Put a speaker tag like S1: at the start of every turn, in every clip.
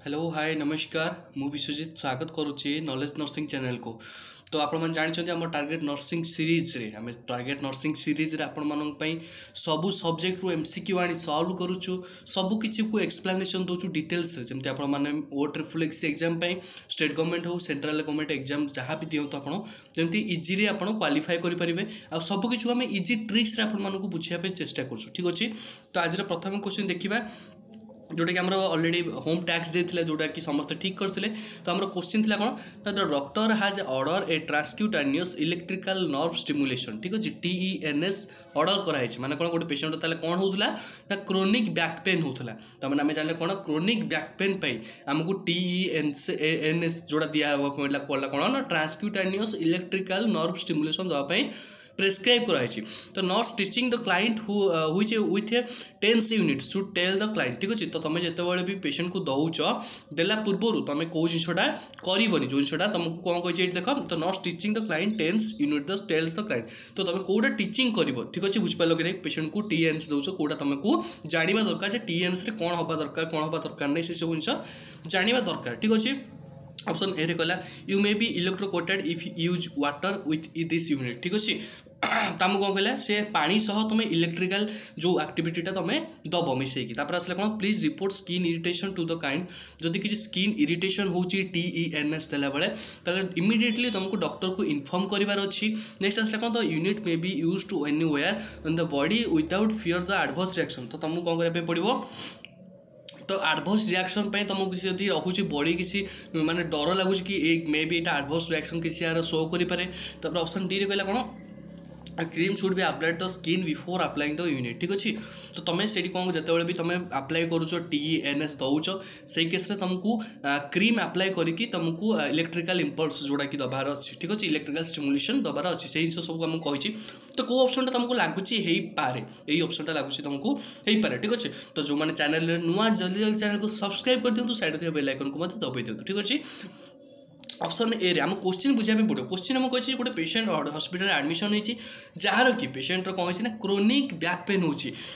S1: Hello hi नमस्कार मु विश्वजीत स्वागत करुच्ची नॉलेज नर्सिंग चैनल को। तो आपण मैंने जानते आम टार्गेट नर्सिंग सीरीज रे आम टार्गेट नर्सिंग सीरीज रे आपण मानन पई सबु सब्जेक्ट रू एमसीक्यू आनी सॉल्व करूछु सबु किछि को एक्सप्लेनेशन दोछु डिटेल्स जेमति आपण माने ओ ट्रिपल एक्स एग्जाम पई स्टेट गवर्नमेंट हो सेंट्रल गवर्नमेंट एग्जाम जहाँ भी दियंतु आपण जेमति इजी रे आपण क्वालिफाई करि परिबे आ सबु किछि आम इजी ट्रिक्स रे आपण मानन को बुझिया पे चेष्टा करछु। ठीक अछि, तो आज रे प्रथम क्वेश्चन देखिबा जोटा कि आम अलरेडी होम टैक्स देते जोटा कि समस्त ठीक करते। तो आम क्वेश्चन थी कौन the doctor has order A transcutaneous electrical nerve stimulation. ठीक अच्छे TENS ऑर्डर कराई माने कौन गोटे पेशेंट ताले कौन होता ना क्रोनिक बैक पेन होता। तो मैंने आम जाने कौन क्रोनिक बैक पेन पाई आमको TENS जोड़ा दिया पड़ा कौन ना ट्रांसक्यूटेनियस इलेक्ट्रिकल नर्व स्टिमुलेशन देवाई प्रेस्क्राइब कराई। तो nurse teaching the client which with a TENS unit to tell the client. ठीक अच्छे, तो तुम जिते भी पेशेंट को दौच देला पूर्व तुम कौ जिनटा करनी जो जिनटा तुमको कौन कही देख। तो nurse teaching the client TENS unit the tells the client. तो तुम कौटा टीचिंग कर। ठीक अच्छे, बुझिपार कि नहीं पेशेंट को TENS दौच कौटा तुमको जानवा दरकार TENS रे कौन हवा दरकार कौन हवा दरकार नहीं से सब जिन जानवा दरकार। ठीक अच्छे, ऑप्शन ए रे कहला you may be electrocuted if use water with this unit. ठीक अच्छे, तुम कौन कहला से पानी सह तुम इलेक्ट्रिकल जो एक्टिविटीटा तुम दब मिसेकी आसला कौन please report skin irritation to the kind जदि किसी स्किन इरिटेशन हो TENS देला बेले ताले इमीडिएटली तुमको डॉक्टर को इन्फॉर्म करिवार अछि। नेक्स्ट आसला कौन the unit may be used to anywhere in the body without fear the adverse reaction. तो तुमको कौन करबे पड़िबो तो एडवर्स रिएक्शन पे तुमको किसी यदि रखुची बॉडी किसी माने डर लगुच कि एक may be Etah adverse reaction किसी यार शो करि पारे। तो ऑप्शन डी रे कहला कौन cream should be applied the skin before applying the unit. ठीक अच्छे, तो तुम से कौन जो भी तुम अप्लाई करुच TENS दौच से केस तुमको क्रीम अप्लाई करके तुमको इलेक्ट्रिकल इम्पल्स जोड़ा कि दबार अच्छी। ठीक अच्छे, इलेक्ट्रिकल स्टिमुलेशन दबार अच्छी से जिन सब आमको कही। तो कौ ऑप्शन तुमको लगुच पारे यही ऑप्शन लगुच तुमको हो पारे। ठीक अच्छे, तो जो मैंने चैनल नुआ जल्दी जल्दी चैनल को सब्सक्राइब कर दिखाँ साइड बेल आइकन को दबाई दिखाँ। ठीक अच्छे, ऑप्शन ए रे आम क्वेश्चन बुझा पड़ो। क्वेश्चन आम कही गोटे पेशेंट हॉस्पिटल एडमिशन होती जार कि पेशेंट कौन होना क्रोनिक बैक पेन हो।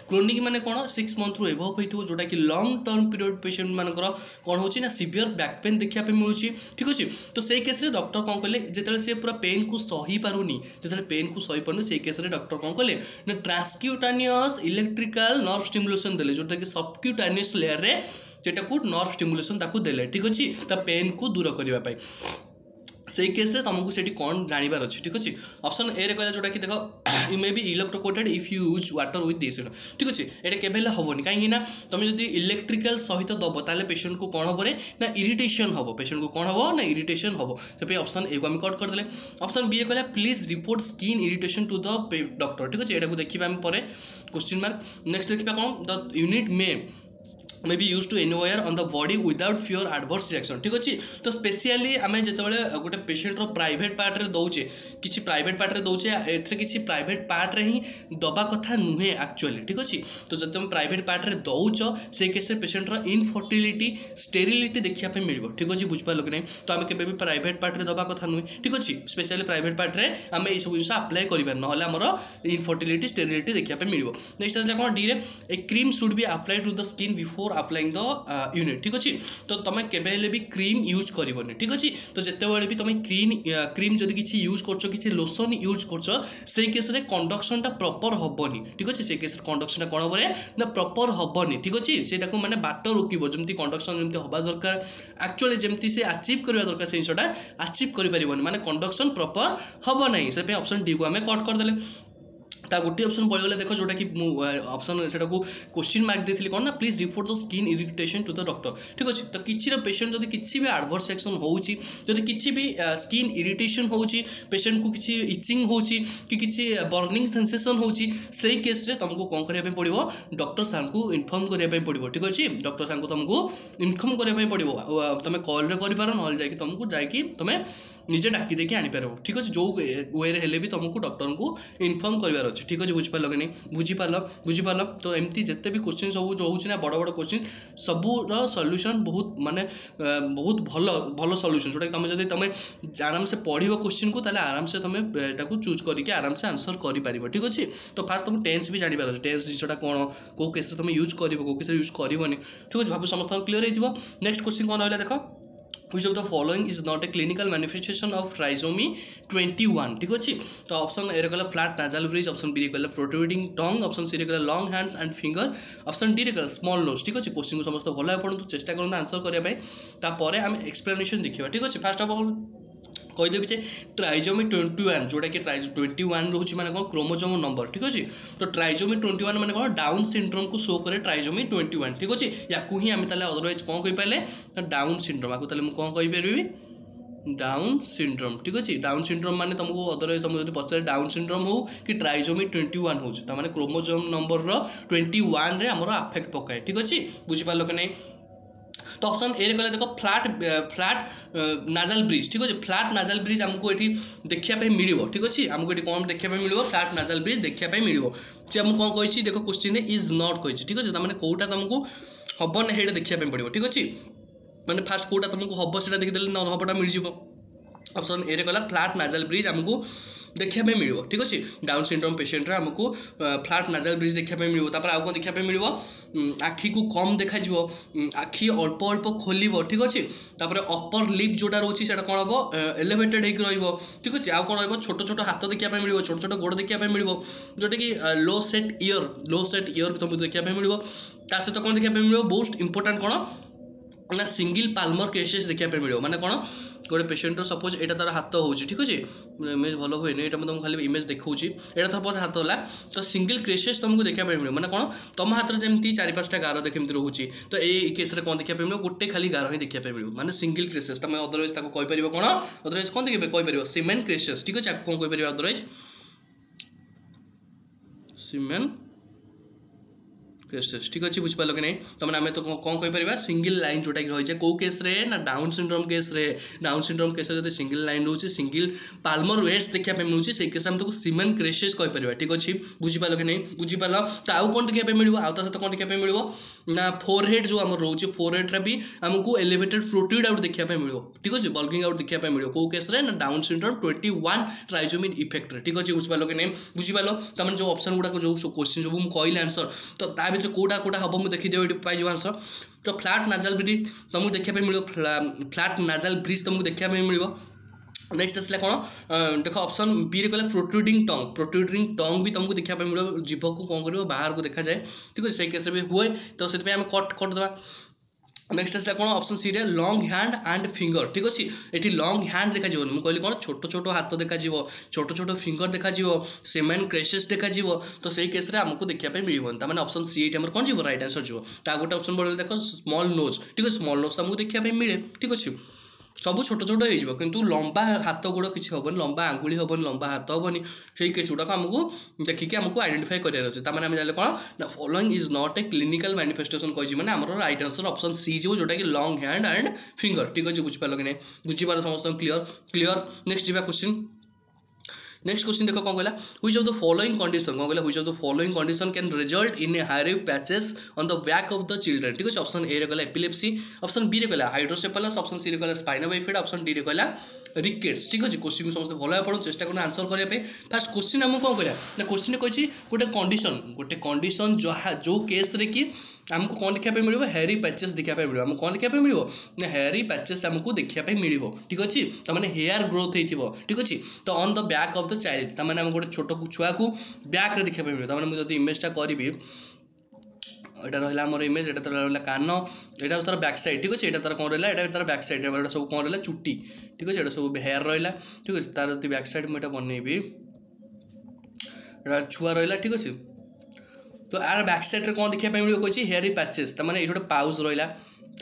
S1: क्रोनिक माने कौन 6 मंथ रू एभव हो जोटा कि लंग टर्म पीरियड पेशेंट मानकर कौन हो सीवियर बैक पेन देखा मिलूँ। ठीक अच्छे, तो से केस डॉक्टर कौन कले जो सी पूरा पेन को सही पारुनी जो पेन को सही पारुनी से केस डॉक्टर कौन कले ना ट्रांसक्यूटेनियस इलेक्ट्रिकल नर्व स्टिमुलेशन देले जोटा कि सबक्यूटेनियस लेयर रे जेटा को नर्व स्टिमुलेशन ताकू देले। ठीक अच्छे, ता पेन को दूर करने से केस तुमको से कौन जानवर अच्छे। ठीक अच्छे, ऑप्शन ए रे कहला जोटा कि देख you may be electrocuted if you use water with this. ठीक अच्छे, ये केवे हेनी कहीं तुम जो इलेक्ट्रिकल सहित दब ताले पेशेंट को कौन हम ना इरिटेशन हम पेशेंट को कौन हम ना इरिटेशन हम से ऑप्शन ए को आम कट करदे। ऑप्शन बी कहला please report skin irritation to the doctor. ठीक अच्छे, यहाँ देखा आम पर क्वेश्चन मार्क। नेक्स्ट देखा कौन the unit may be use to anywhere on the body without fear adverse reaction. ठीक अच्छे, तो स्पेशली आम जो गोटे पेशेंट प्राइवेट पार्ट रे दौचे किसी प्राइवेट पार्ट रे दौचे एथरे किसी प्राइवेट पार्ट रे ही दबा कथा नुहे एक्चुअली। ठीक अच्छे, तो जब तुम प्राइवेट पार्ट रे दौच से केस पेशेंट इनफर्टिलिटी स्टेरिलिटी देखा मिल। ठीक अच्छे, बुझिपार कि नहीं तो आम के प्राइवेट पार्ट रे दबा कथा नुहे। ठीक अच्छे, स्पेशली प्राइवेट पार्ट रे आम ये सब जिन अप्लाई करा ना आमर इनफर्टिलिटी स्टेरिलिटी देखा मिल। नेक्स्ट आसला कौन डी रे a cream should be applied to the skin before applying the unit. ठीक अच्छे, तो तुम केवे भी क्रीम यूज करनी। ठीक अच्छे, तो जिते भी तुम क्रीम जब किसी यूज कर किसी लोशन यूज कर से केस कंडक्शनटा प्रॉपर हेनी। ठीक अच्छे, से केस कंडक्शन कौन हम ना प्रॉपर हेनी। ठीक अच्छे, से मैंने बाट रोकब जमी कंडक्शन जमी हवा दरकार एक्चुअली जमी से अचीव करवा दरकार से जिनटा अचीव कर माने कंडक्शन प्रॉपर हम ना से ऑप्शन डी को आम कट करदे। ता गोटे ऑप्शन पड़गला देख जोटा कि ऑप्शन से क्वेश्चन मार्क देती कौन ना please report the skin irritation to the doctor. ठीक अच्छे, तो किसी पेशेंट जब किसी भी एडवर्स रिएक्शन होची किसी भी स्किन इरिटेशन होची पेशेंट को किसी इचिंग होची कि किसी बर्निंग सेंसेशन होची से केस रे तुमको कौन करने पड़ो डॉक्टर साहब को इनफॉर्म करने पड़ो। ठीक अच्छे, डॉक्टर साहब को तुमको इनफॉर्म करने पड़ो तुम कॉल रे कर पार ना तुमको जाकि तुम निजे डाकी देकी आनी पार ठीक अच्छे जो वे हेले भी तुमको डॉक्टर को इनफॉर्म करार अच्छे ठीक अच्छे बुझीपार कि नहीं बुझीपार तो एमती जिते भी क्वेश्चन सब रोचे ना बड़ बड़ क्वेश्चन सबूर सल्यूशन बहुत माने बहुत भल भल सल्यूशन जोटा तुम जब तुम आराम से पढ़ क्वेश्चन को ताले आराम से तुम चूज करके आराम से आंसर कर ठीक अच्छे तो फास्ट तुम टेंस भी जानी पार टेंस जिनटा कौन कौ केस तुम यूज कर केस यूज करनी ठीक अच्छे भाव समस्त क्लीयर हो नेक्स्ट क्वेश्चन कौन रहा देख Which of the following is not a clinical manifestation of trisomy 21 ठीक अच्छे तो ऑप्शन ए रे फ्लैट नाजल ब्रिज ऑप्शन बी रे प्रोट्रूडिंग टंग ऑप्शन सी रे long hands and finger option D रे स्मॉल नोज ठीक अच्छे क्वेश्चन को समस्त भल पढ़ू चेष्टा करते आंसर करने आम एक्सप्लेनेशन देखा ठीक अच्छे फास्ट ऑफ ऑल कहीदेवी जे ट्राइजोमी 21 जोटा कि 21 रोच मैंने कौन क्रोमोजोम नंबर ठीक अच्छे तो ट्राइजोमी 21 मैंने कौन डाउन सिंड्रोम को शो करे ट्राइजोमी 21 ठीक अच्छे या ही आम अदरवाइज कौन कहींपारे डाउन सिंड्रोम आपको कौन कहींपारि डाउन सिंड्रोम ठीक अच्छे डाउन सिंड्रोम माने तुमको अदरवाइज तुमको जो पचारे डाउन सिंड्रोम हो कि ट्राइजोमी 21 हो क्रोमोजोम नंबर 21 रे आमर अफेक्ट पकाए ठीक अच्छे बुझीपार कि नहीं तो ऑप्शन ए रे देखो फ्लैट नाजल ब्रिज ठीक अच्छे फ्लैट नाजल ब्रिज आमको ये देखापी मिल ठीक अच्छे आमको ये कौन देखापी मिल फ्लैट नाजल ब्रिज देखापी मिल सी आमको कौन कही देखो क्वेश्चन इज नॉट कही ठीक अच्छे मैंने कौटा तुमको हम ना ये देखापी पड़ो ठीक अच्छे मैंने फास्ट कौटा तुमको हम से देखीदे न हमटा मिल जाए ऑप्शन ए रे फ्लैट नाजल ब्रिज आमको देखापी मिल ठीक अच्छे डाउन सिंड्रोम पेशेंट आमको फ्लैट नाजल ब्रिज देखापी मिल आउ कौन देखापी मिल आखि को कम देखा आखि अल्प अल्प खोल ठीक अच्छे अपर लिप जोटा रोचे से कौन हम एलिवेटेड हो ठीक अच्छे आउ कौन रोट छोट हाथ देखापी मिल छोट छोट गोड़ देखापी मिल जोटा कि लो सेट इयर तुमको देखापी मिल सहित कौन देखापी मिल मोस्ट इंपोर्टेंट कौन ना सिंगल पाल्मर केसेस देखापी मिल माने कौन गोटे पेशेंटर सपोज यहाँ तार हाथ हो ठीक अच्छे इमेज भल हुए तुमको खाली इमेज देखा यहाँ सपोज हाथ है तो सिंगल क्रेसेस तुमको देखापी मिले मैंने कौन तुम हाथ में जमी 4-5टा गार देखते रोचे तो ये केस कौन देखापी मिले गोटे खाली गार ही देखापी मिले मैंने सिंगल क्रेसेस तुम अदरवाइज कहीपर कौन अदरवाइज कौन कहीपर सीमेंट क्रेसेस ठीक अच्छे कौन कहीपर अदरवाइज सीमेंट क्रेसेस ठीक अच्छे बुझीपार कि नहीं तो मैंने तो कौन कहीपर सिंगल लाइन जोटा कि रही है कौ केस ना down syndrome case down syndrome case जो सिंगल लाइन रोचे सिंगल पाल्मर वेट्स देखापी मिलूँ से केस आम सीमेंट क्रेसेस कहीपर ठीक अच्छे बुझीपार कि नहीं बुझीपार तो आउ कौन देखापी मिल आउ सहित कौन देखापी मिल ना फोरहेड जो आम रोचे फोरहेड भी आमको एलिवेटेड प्रोट्रूड आउट देखापी मिल ठीक अच्छे बल्किंग आउट देखापी मिल कौ केस ना डाउन सिंड्रोम 21 ट्राइजोमी इफेक्ट ठीक अच्छे बुझीपार कि नहीं बुझीपार तमें जो ऑप्शन गुड़ाक जो क्वेश्चन सब मुझे कहली आंसर तो ता भर कौटा कौटा हम मुझे देखीदे ये पाई आंसर तो फ्लैट नाजल ब्रिज तुमको देखापी मिल फ्लैट नाजल ब्रिज तुमको देखापी मिल नेक्स्ट आसला कौन देख ऑप्शन बी रे प्रोट्रूडिंग टंग भी तुमको देखापी मिल जीभ को कौन कर बाहर को देखा जाए ठीक अच्छे से केस भी हुए तो से कट करदे नेक्स्ट आसला कौन ऑप्शन सी रे लॉन्ग हैंड एंड फिंगर ठीक अच्छे ये लॉन्ग हैंड देखा मुझे कहली कौन छोट छोट हाथ देखा छोट छोट फिंगर देखा सीमेंट क्रेसेस देखा तो सही केस आमको देखापी मिलता मैंने ऑप्शन सी ये कौन जी राइट आंसर जो गोटे ऑप्शन बोल देख स्मॉल नोज ठीक है स्मॉल नोज आमको देखापी मिले ठीक अच्छे सब छोट छोट हो किंतु लंबा हाथ गोड़ किसी हेनी लंबा आंगुली हेनी लंबा हाथ हेनी से केस गुड़ाक आमको देखिए आमको आइडेंटिफाई करार अच्छे तार आम जाने कौन ना following is not a clinical manifestation कही मैंने आम राइट आंसर ऑप्शन सी जो जोटा कि लॉन्ग हैंड एंड फिंगर ठीक अच्छे बुझीपार कि नहीं बुझीपार समस्त क्लीयर नेक्स्ट जा क्वेश्चन नेक्स्ट क्वेश्चन देखो कौन कहला which of the following condition कौन कहला which of the following condition can result in a higher patches on the back of the children ठीक है ऑप्शन ए रे कहला एपिलेप्सी ऑप्शन बी रे कहला हाइड्रोसेफेलस ऑप्शन सी रे कहला स्पाइनो बाइफिड ऑप्शन डी रे कहला रिकेट्स ठीक अच्छे क्वेश्चन समस्त भल पढ़ो चेष्टा करना आंसर करने फास्ट क्वेश्चन आमको कौन कहला ना क्वेश्चन कही गोटे कंडीशन जो केस रे कि आमको कौन देखापी मिल हेरी पैचेस देखापी मिल आमको कौन देखापी मिल ना हेरी पैचेस आमको देखापी मिल ठीक अच्छे तो मैंने हेयर ग्रोथ हो ठीक अच्छे तो on the back of the child तमें आम गोटे छोट छुआ को बैक देखापी मिल तमें मुझे इमेजटा करी यहाँ रहा आम इमेज यहाँ रहा कान यहाँ तार बैक साइड ठीक अच्छे यहाँ तार कौन रहा है तार बैक साइड सब कौन रहा चुटी ठीक अच्छे सब हेयर रहा ठीक अच्छे तार जो बैक साइड मुझे बनइबी छुआ रहा ठीक अच्छे तो यार बैक साइड कौन देखापी मिल कही हेयर पैचेस तमें ये गोटे पाउज रहा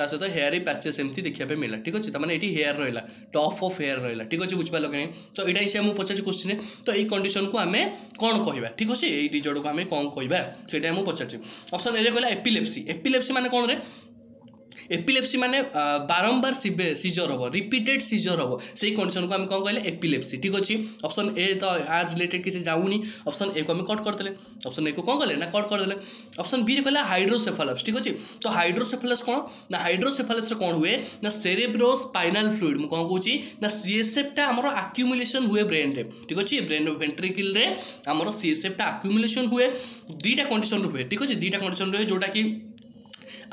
S1: सहित हेयर पैचेस एमती देखापी मिला ठीक अच्छे तमें ये हेयर रहा टॉप ऑफ हेयर रहा ठीक अच्छे बुझीपार कि तो यहाँ से मुझे पचार क्वेश्चन तो ये कंडीशन को आम कौन कह ठीक अच्छे ये डिजर्ड को आम कौन कह से मुझे पचार ऑप्शन ए कहला एपिलेप्सी माने कौन रे एपिलेप्सी माने बारंबार सीजर हम रिपीटेड सीजर हम से कंडीशन को आम कौन कहले एपिलेप्सी ठीक अच्छे ऑप्शन ए तो आज रिलेटेड किसी जाऊनी ऑप्शन ए को आम कट करदे ऑप्शन ए को कौन कले ना कट करदे ऑप्शन बी कहला हाइड्रोसेफालस ठीक अच्छे तो हाइड्रोसेफालस कौन ना हाइड्रोसेफालस कौन हुए ना सेरेब्रो स्पाइनल फ्लूइड मुझे कौन कहूँ ना सीएसएफ टा आमर आक्यूमुलेशन हुए ब्रेन रे ठीक अच्छे ब्रेन वेंट्रिकल रे आमर सीएसएफ टा आक्यूमुलेशन हुए दुईटा कंडीशन हुए ठीक अच्छे दुईटा कंडीशन रहे जोटा कि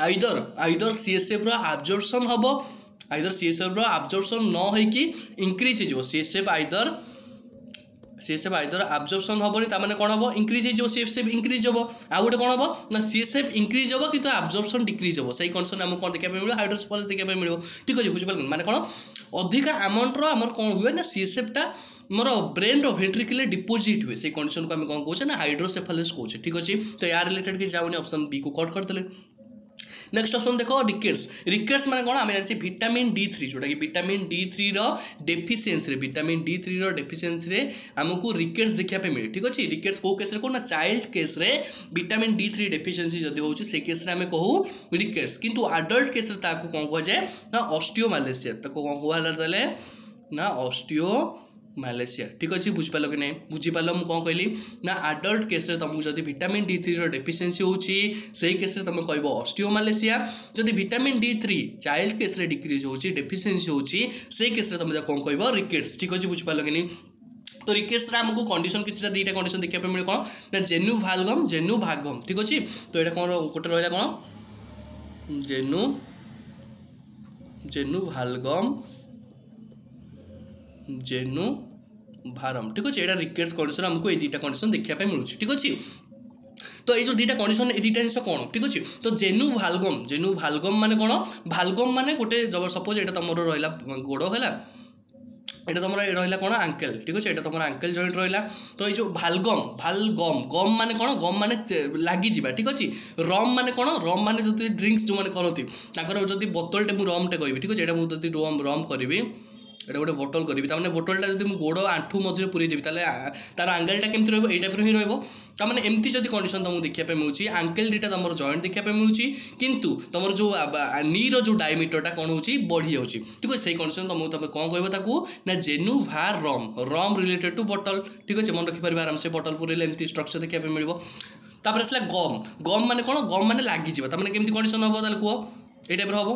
S1: आइदर सीएसएफ रो एब्जॉर्प्शन हबो आइदर सीएसएफ रो एब्जॉर्प्शन न होई कि इंक्रीज हो सीएसएफ आइदर एब्जॉर्प्शन हबोनी ता माने कोन हबो इंक्रीज हो सीएसएफ इंक्रीज हबो आ गोटे कोन हबो ना सीएसएफ इंक्रीज हबो किंतु एब्जॉर्प्शन डिक्रीज हबो सही कंडीशन हमको कोन देखा पे मिलो हाइड्रोसेफालस देखा पे मिलो ठीक अछि बुझ पाल माने कोन अधिका अमाउंट रो हमर कोन हुए ना सीएसएफ टा मोर ब्रेन रो वेंट्रिकल डिपोजिट हुए से कंडीशन को हम कोन कहू ना हाइड्रोसेफालस कहू ठीक अछि तो यार रिलेटेड के जाउनी ऑप्शन बी को कट कर देले नेक्स्ट ऑप्शन देखो रिकेट्स माने कोन आमे जानछि विटामिन D3 जोटा कि विटामिन D3 रो डेफिशिएंसी रे विटामिन D3 रो डेफिशिएंसी रे हमकु रिकेट्स देखिया पे मिले ठीक अछि रिकेट्स को केस रे को ना चाइल्ड केस रे विटामिन D3 डेफिशिएंसी जदी होछि से केस रे हमें कहू रिकेट्स किंतु एडल्ट केस रे ताकू कोन कहै जाय ना ऑस्टियोमालेशिया ताको कोन कहला तले ना ऑस्टियो मालेशिया ठीक अच्छे बुझिपाल कि नहीं बुझिपाल मुझे कौन कहली ना एडल्ट केस तुमको जब विटामिन D3 रो डेफिशिएंसी होची सही केस तुम कह ऑस्टियोमालेशिया जब vitamin D3 child case decrease होची डेफिशिएंसी होची सही केस तुम कौन कह रिकेट्स ठीक अच्छे बुझिपाल कि नहीं तो रिकेट्स आमको कंडीशन किसी दुईटा कंडीशन देखा मिले कौन ना जेनु भागम ठीक अच्छे तो यहाँ कौन गोटे रहा कौन जेनु भारम ठीक अच्छे यहाँ रिकेट्स कंडीशन हमको ये दुईटा कंडीशन देखा मिलूँ ठीक अच्छे तो ये जो दुईटा कंडीशन ये दुईटा जिन कौन ठीक अच्छे तो जेनु भालगम माने कौन भालगम माने गोटे जब सपोज ये तुम रहा गोड़ है এটা তোমার রহিলা কোন আঙ্কেল ঠিক আছে এটা তোমার আঙ্কেল জয়েন্ট রহিলা তো এই যে ভালগম গম মানে কোন গম মানে লাগি যাবা ঠিক আছে রম মানে কোন রম মানে যদি ড্রিঙ্কস যে মানে করতি তাকর যদি বোতলটে মু রমটে কইবি ঠিক আছে এটা মু যদি রম করিবি এটা গোটে बोतल करी ताने बोतलटा जब मुझे गोड़ आंठू मझे पूरी देवी तार आंगेलटा केमती रही टाइप ही रही एमती जब कंडीशन तुमको देखा मिलूँ आंकेल दुटा तुम जॉइंट देखा मिलूँ किंतु तुम जो नीर जो डायमीटरटा कौन हो बढ़ी जाऊँगी ठीक है सही कंडीशन तुमको तुम कौन कह ना जेनु भार रम रिलेटेड टू बोतल ठीक है मन रखिपार आराम से बोतल पूरे एमती स्ट्रक्चर देखा मिल तापर आसला गम माने कौन गम माने लगी ताने केमती कंडीशन हम कह ये टाइप हम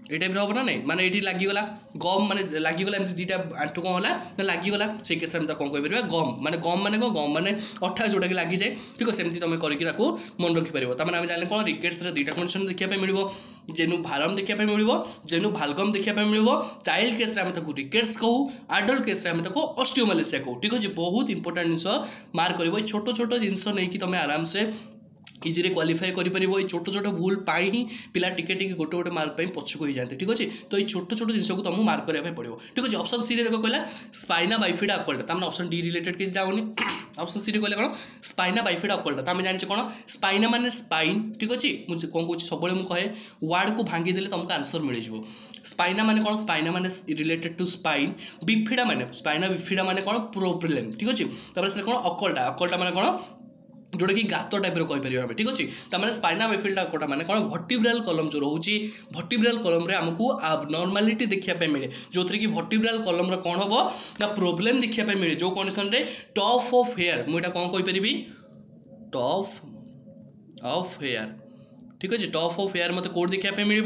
S1: ये टाइप हम ना नहीं माने ये लगिगला गम माने लगिगला एमती दुईटा आंठू कौन है ना लगिगला से केस में कौन कह गम माने गम माने अठा जोटा कि लगी जाए ठीक है सेमती तुम करके मन रखिपार तार आम जाने कौन रिकेट्स दुईटा कंडीशन देखा मिल जेनु भारम देखा मिल जेनु भालगम देखा मिल चाइल्ड केस रिकेट्स कहू एडल्ट केस ऑस्टियोमालेशिया कहू ठीक अच्छे बहुत इंपोर्टेंट जिन मार्क कर छोट छोट जिनस नहीं तुम आराम से इजी क्वालिफाई कर छोट छोट भूल ही पिला टिके टिके गोटे गोटे मार्क पछक ही जाते ठीक अच्छे तो ये छोट छोट जिन को तुमको मार्क करने पड़ो ठीक अच्छे ऑप्शन सी देखो कहला स्पाइना बाइफिडा अकल्टा तमें ऑप्शन डी रिलेटेड किसी जाऊनी ऑप्शन सी कहला कौन स्पाइना बाइफिडा अकल्टा तो आम जाने कौन स्पाइना माने स्पाइन ठीक अच्छे मुझे कौन कह सब कहे वार्ड को भांगी देले तुमको आंसर मिल जाए स्पाइना माने कौन स्पाइना माने रिलेटेड टू स्पाइन बिफिडा माने स्पाइना बिफिडा माने कौन प्रोब्लेम ठीक अच्छे तापर कौन अकल्टा माने कौन जोटा कि गात टाइप कहीपर ठीक अच्छे तमें स्पाइना बाइफिडा कोटा माने कौन वर्टिब्रल कलम जो रोचे वर्टिब्रल कलम रे आमको नॉर्मालिटी देखा मिले जो थी कि वर्टिब्रल कलम कौन हम ना प्रोब्लेम देखा मिले जो कंडीशन रे टॉप ऑफ हेयर मुझे कौन कहीपरि टॉप ऑफ हेयर ठीक अच्छे टॉप ऑफ हेयर मत कौट देखा मिल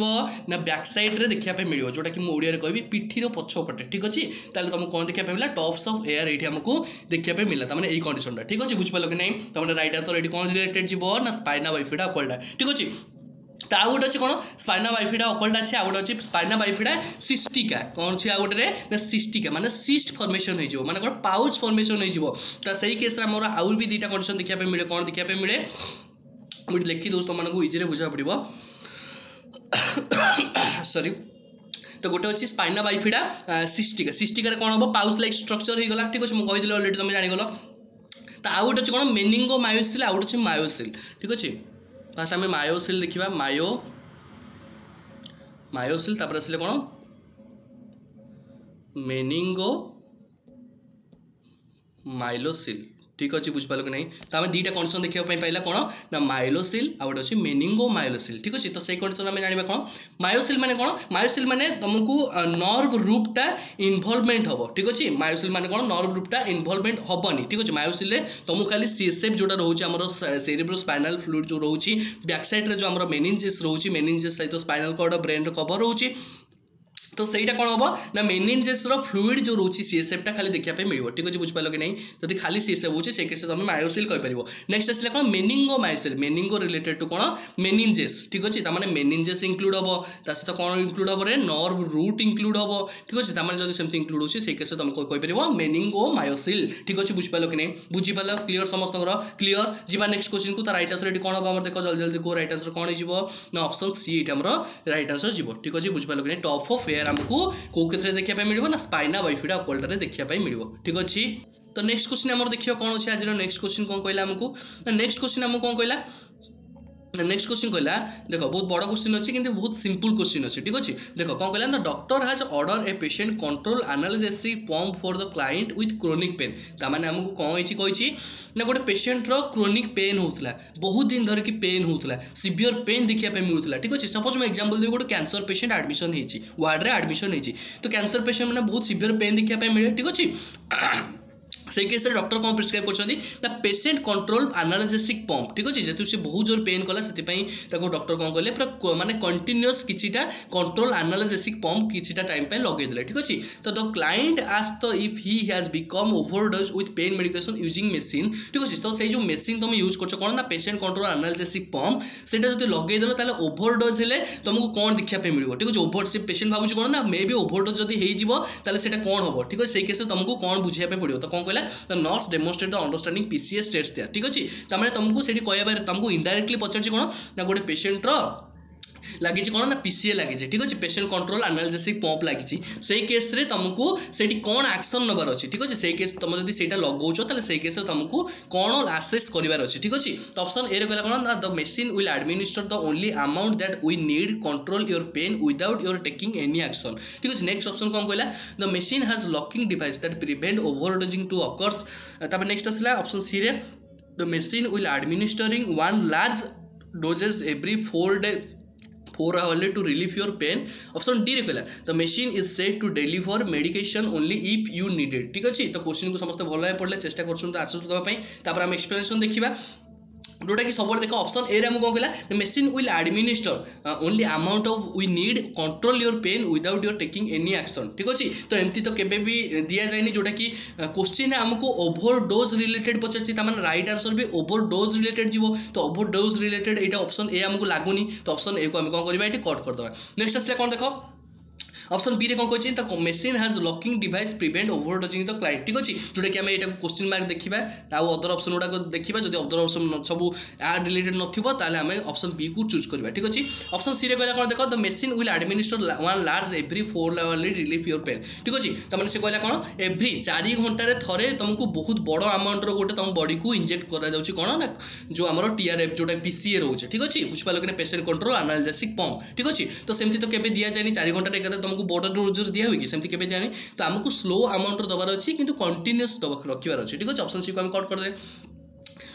S1: ना बैक साइड रे देखा मिल जोटा कि मुझे ओडिया कहि पिठीर पछपटे ठीक अच्छे ताले तुमको कौन देखा मिला टॉप्स ऑफ हेयर ये आमको देखा मिला तमें यही कंडीशन ठीक अच्छे बुझिपाल कि नहीं तुम राइट आंसर ये कौन रिलेटेड जीव ना स्पाइना बाइफिडा अकल्टा ठीक अच्छे तो आउ गोटे अच्छे कौन स्पाइना बाइफिडा अकल्टा अच्छे आउ गोटे अच्छे स्पाइना बाइफिडा सिस्टिका कौन अच्छे आउ गोटे ना सिस्टिका माने सिस्ट फॉर्मेशन हो माने कौन पाउच फॉर्मेशन हो सही केस मोर आउ भी दुईटा कंडीशन देखा मिले कौन देखा मिले मुझे लिखी दोस्त मानक इजी बुझा पड़ो सॉरी तो गोटे अच्छी स्पाइना बाइफिडा सिस्टिका कौन हम पाउच लाइक स्ट्रक्चर हो गला ठीक अच्छे मुझे कहीदेली अलरेडी तुम जानीगल तो आउ गोटे कौन मेनिंगो मायोसिल आउ गोटे मायोसिल ठीक अच्छे फास्ट आम मायोसिल देखा मायोसिल तापर आसले कौन मेनिंगो माइलोसिल ठीक अच्छे बुझिपाल कि नहीं तो आम दुईटा कंडीशन देखा पाइला कौन ना माइलोसिल आ गए अच्छे मेनिंगो माइलोसिल ठीक अच्छे तो सही कंडीशन आम जाना कौन मायोसिल माने कौन मायोसिल माने तुमको नर्व रूपटा इनवल्वमेंट हम ठीक अच्छे मायोसिल माने कौन नर्व रूपटा इनवल्वमेंट हेनी ठीक अच्छे मायोसिल तुमको खाली सीएसएफ जोटा रोचे आम सेरेब्रो स्पाइनल फ्लूइड जो रोचे बैक साइड रे जो आम मेनिंजेस रोचे मेनिंजेस सहित स्पाइनल कॉर्ड ब्रेन कवर रोचे तो सहीटा कौन हम ना मेनिंजेस फ्लूइड जो रोचे सीएसएफ खाली देखा मिले ठीक अच्छे बुझिपाल कि नहीं जब खाली सीएसएफ होचे से केस तुम मायोसिल कह पार नेक्स्ट आसला कौन मेनिंगो मायोसिल मेनिंगो रिलेटेड टू कौन मेनिंजेस ठीक अच्छे तार मेनिंजेस इंक्लूड हम सहित कौन इंक्लूड हम रे नर्व रूट इंक्लूड हम ठीक अच्छे तार जब सेमती इंक्लूड हो केस तुम कह मेनिंगो मायोसिल ठीक अच्छे बुझिपाल कि नहीं बुझिपाल क्लीयर समस्त क्लीयर जी नेक्स्ट क्वेश्चन को राइट आंसर ये कौन हम देख जल्दी जल्दी को राइट आंसर कौन हो ऑप्शन सी ये राइट आंसर जी ठीक अच्छे बुझिपाल कि नहीं टॉप ऑफ एयर आमको कौ क्षेत्र में देखा मिले ना स्पाइना बाइफिडा ओकल्टा देखा मिले ठीक अच्छे तो नेक्स्ट क्वेश्चन आम देखिए कौन अच्छे आज नेक्स्ट क्वेश्चन कौन कहला आमको नेक्स्ट क्वेश्चन आमको कौन कहला नेक्स्ट क्वेश्चन कहला देख बहुत बड़ा क्वेश्चन अच्छे कि बहुत सिंपल क्वेश्चन अच्छे ठीक अच्छे देख कौन कहला ना doctor has order a patient control analgesic pump for the client with chronic pain तामाने हमको कौन कही ना गोटे पेशेंट रो क्रोनिक पेन होता बहुत दिन धरिकी पेन होता सीवियर पेन देखा मिलूला ठीक अच्छे सपोज मैं एग्जांपल देवी गोटे कैंसर पेशेंट एडमिशन होती वार्ड रे एडमिशन होती तो कैंसर पेशेंट मैंने बहुत सीवियर पेन देखा मिले ठीक अच्छे से केस डॉक्टर कौन प्रिस्क्राइब कर पेशेंट कंट्रोल एनाल्जेसिक पंप ठीक अच्छे जेहतु से बहुत जोर पेन कला से डॉक्टर कौन कले पूरा माने कंटिन्यूअस किछिटा कंट्रोल एनाल्जेसिक पंप किछिटा टाइम पे लगे देले ठीक अच्छे तो the client asked if he has become overdose with pain medication using machine ठीक अच्छे तो से जो मशीन तुम यूज कर कौन ना पेशेंट कंट्रोल एनाल्जेसिक पंप से जो लगेदेल ताले ओवरडोज हेले तुमको कौन देखा मिले ठीक अच्छे ओवर से पेशेंट भावुँ कौन ना मे बी ओवरडोज जब होता कौन हम ठीक है से केस तुमको कौन बुझे पड़ो तो कौन the nurse demonstrate the understanding PCS tests there ठीक अच्छे तार तुमको से कहबार तुमको इनडायरेक्टली पचार कौन ना गोटे पेशेंट लगी कौन ना पीसीए लगी ठीक अच्छे पेशेंट कंट्रोल एनाल्जेसिक पंप लगी से केस रे तुमको से कौन एक्शन नबार अच्छे ठीक अच्छे से केस तुम जब से लगौच से केस तुमको कौन आसेस करार अच्छे ठीक अच्छे तो ऑप्शन ए कहला कौन the machine will administer the only amount that we need control your pain without your taking any action ठीक अच्छे नेक्स्ट ऑप्शन कौन कहला the machine has locking device that prevent overdosing to occurs तापर next आसला option C रे the machine will administering one large doses every 4 hours to relieve your pain option D रे कहला the machine is set to deliver medication only if you need it ठीक अच्छे तो question को समस्त भल पढ़ले चेष्टा कर आंसर देवाई आम एक्सप्लेनेशन देखा जोटा कि सब देख ऑप्शन ए आमको कौन कहला machine will administer only amount of we need control your pain without your taking any action ठीक अच्छे तो एमती तो केबे भी दिया जाए जोटा कि क्वेश्चन आमको ओवरडोज रिलेटेड पचार राइट आंसर भी ओवरडोज रिलेटेड जीवो तो ओवरडोज रिलेटेड यहाँ ऑप्शन ए आमको लगुनि तो ऑप्शन ए को आम कौन करवा ये कट करदे नेक्स्ट आसला कौन देख ऑप्शन बी रे कौन कहछि the machine has locking device prevent overdosing the client ठीक अच्छे जोटा कि आम यहाँ क्वेश्चन मार्क देखा आउ अदर ऑप्शन गुड़ाक देखा जब अदर ऑप्शन सब एड रिलेटेड नथिबो ताले आम ऑप्शन बी को चूज करबा ठीक अच्छे ऑप्शन सी रे कहला कौन देख the machine will administer one large every 4 hours relief your pain ठीक अच्छे तो मैंने से कहला कौन एवरी 4 घंटे थे तुमको बहुत बड़ अमाउंट गोटे तुम बॉडी को इंजेक्ट करा कौन ना जो आम टीआरएफ जोटा पीसीए रोचे ठीक अच्छे बुझिपाल कि पेशेंट कंट्रोल एनाल्जेसिक पंप ठीक अच्छे तो सेमती तो केबे दिया जाए 4 घंटे एक तुमको बड़ डोज दिया हुई कि सेमती केबे दियानी तो आमको स्लो अमाउंट दबार अच्छी किंतु कंटिन्यूअस रखिबार अच्छी ठीक अच्छे ऑप्शन सी को हम कट कर दे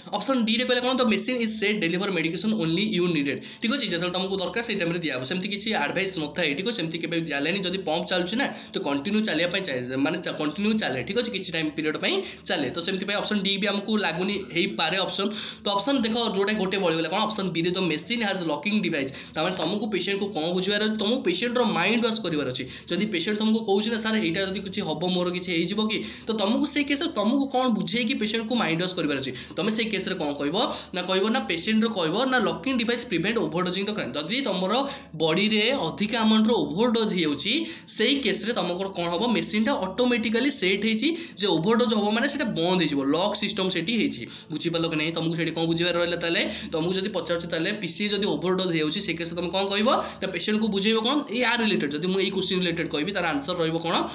S1: ऑप्शन डी रे कहला कौन the machine is set deliver medication only you needed ठीक अच्छे जो तुमको दरकार से टाइम दिया सेमती किसी एडवाइस न था ठीक अच्छे केबे जालेनी जब पंप चलुची ना तो कंटिन्यू चलिए माने कंटिन्यू चले ठीक अच्छे किसी टाइम पीरियड चले तो सेमती ऑप्शन डी भी आमको लगुनि हो पारे ऑप्शन तो ऑप्शन देख जोटा गोटे बड़ीगला कौन ऑप्शन बी रे the machine has locking device तार तुमको पेशेंट को कौन बुझार अच्छे तुमको पेशेंट माइंड वाश करार अच्छे जब पेशेंट तुमको कौन ना सार यहाँ जब किसी हम मोर किसी हो कि तो तुमको से केस तुमको कौन बुझे कि पेशेंट को माइंड वाश करार अच्छे तुम से केस कौन कह ना पेशेंट कह ना locking device prevent overdosing the client जदि तुम बॉडी रे अधिक अमाउंट ओवरडोज हो केस रे तुमको कौन हम मशीनटा ऑटोमेटिकली सेट हो ओवरडोज हम माने बंद हो लॉक सिस्टम से बुझीपाल कि नहीं तुमको से कौन बुझार रहा तुमको जब पचार पीसीए जब ओवरडोज हो केस तुम कौन कह पेशेंट को बुझेब कौन या रिलेटेड जब मुझे क्वेश्चन रिलेटेड कहि तार आंसर रही कौन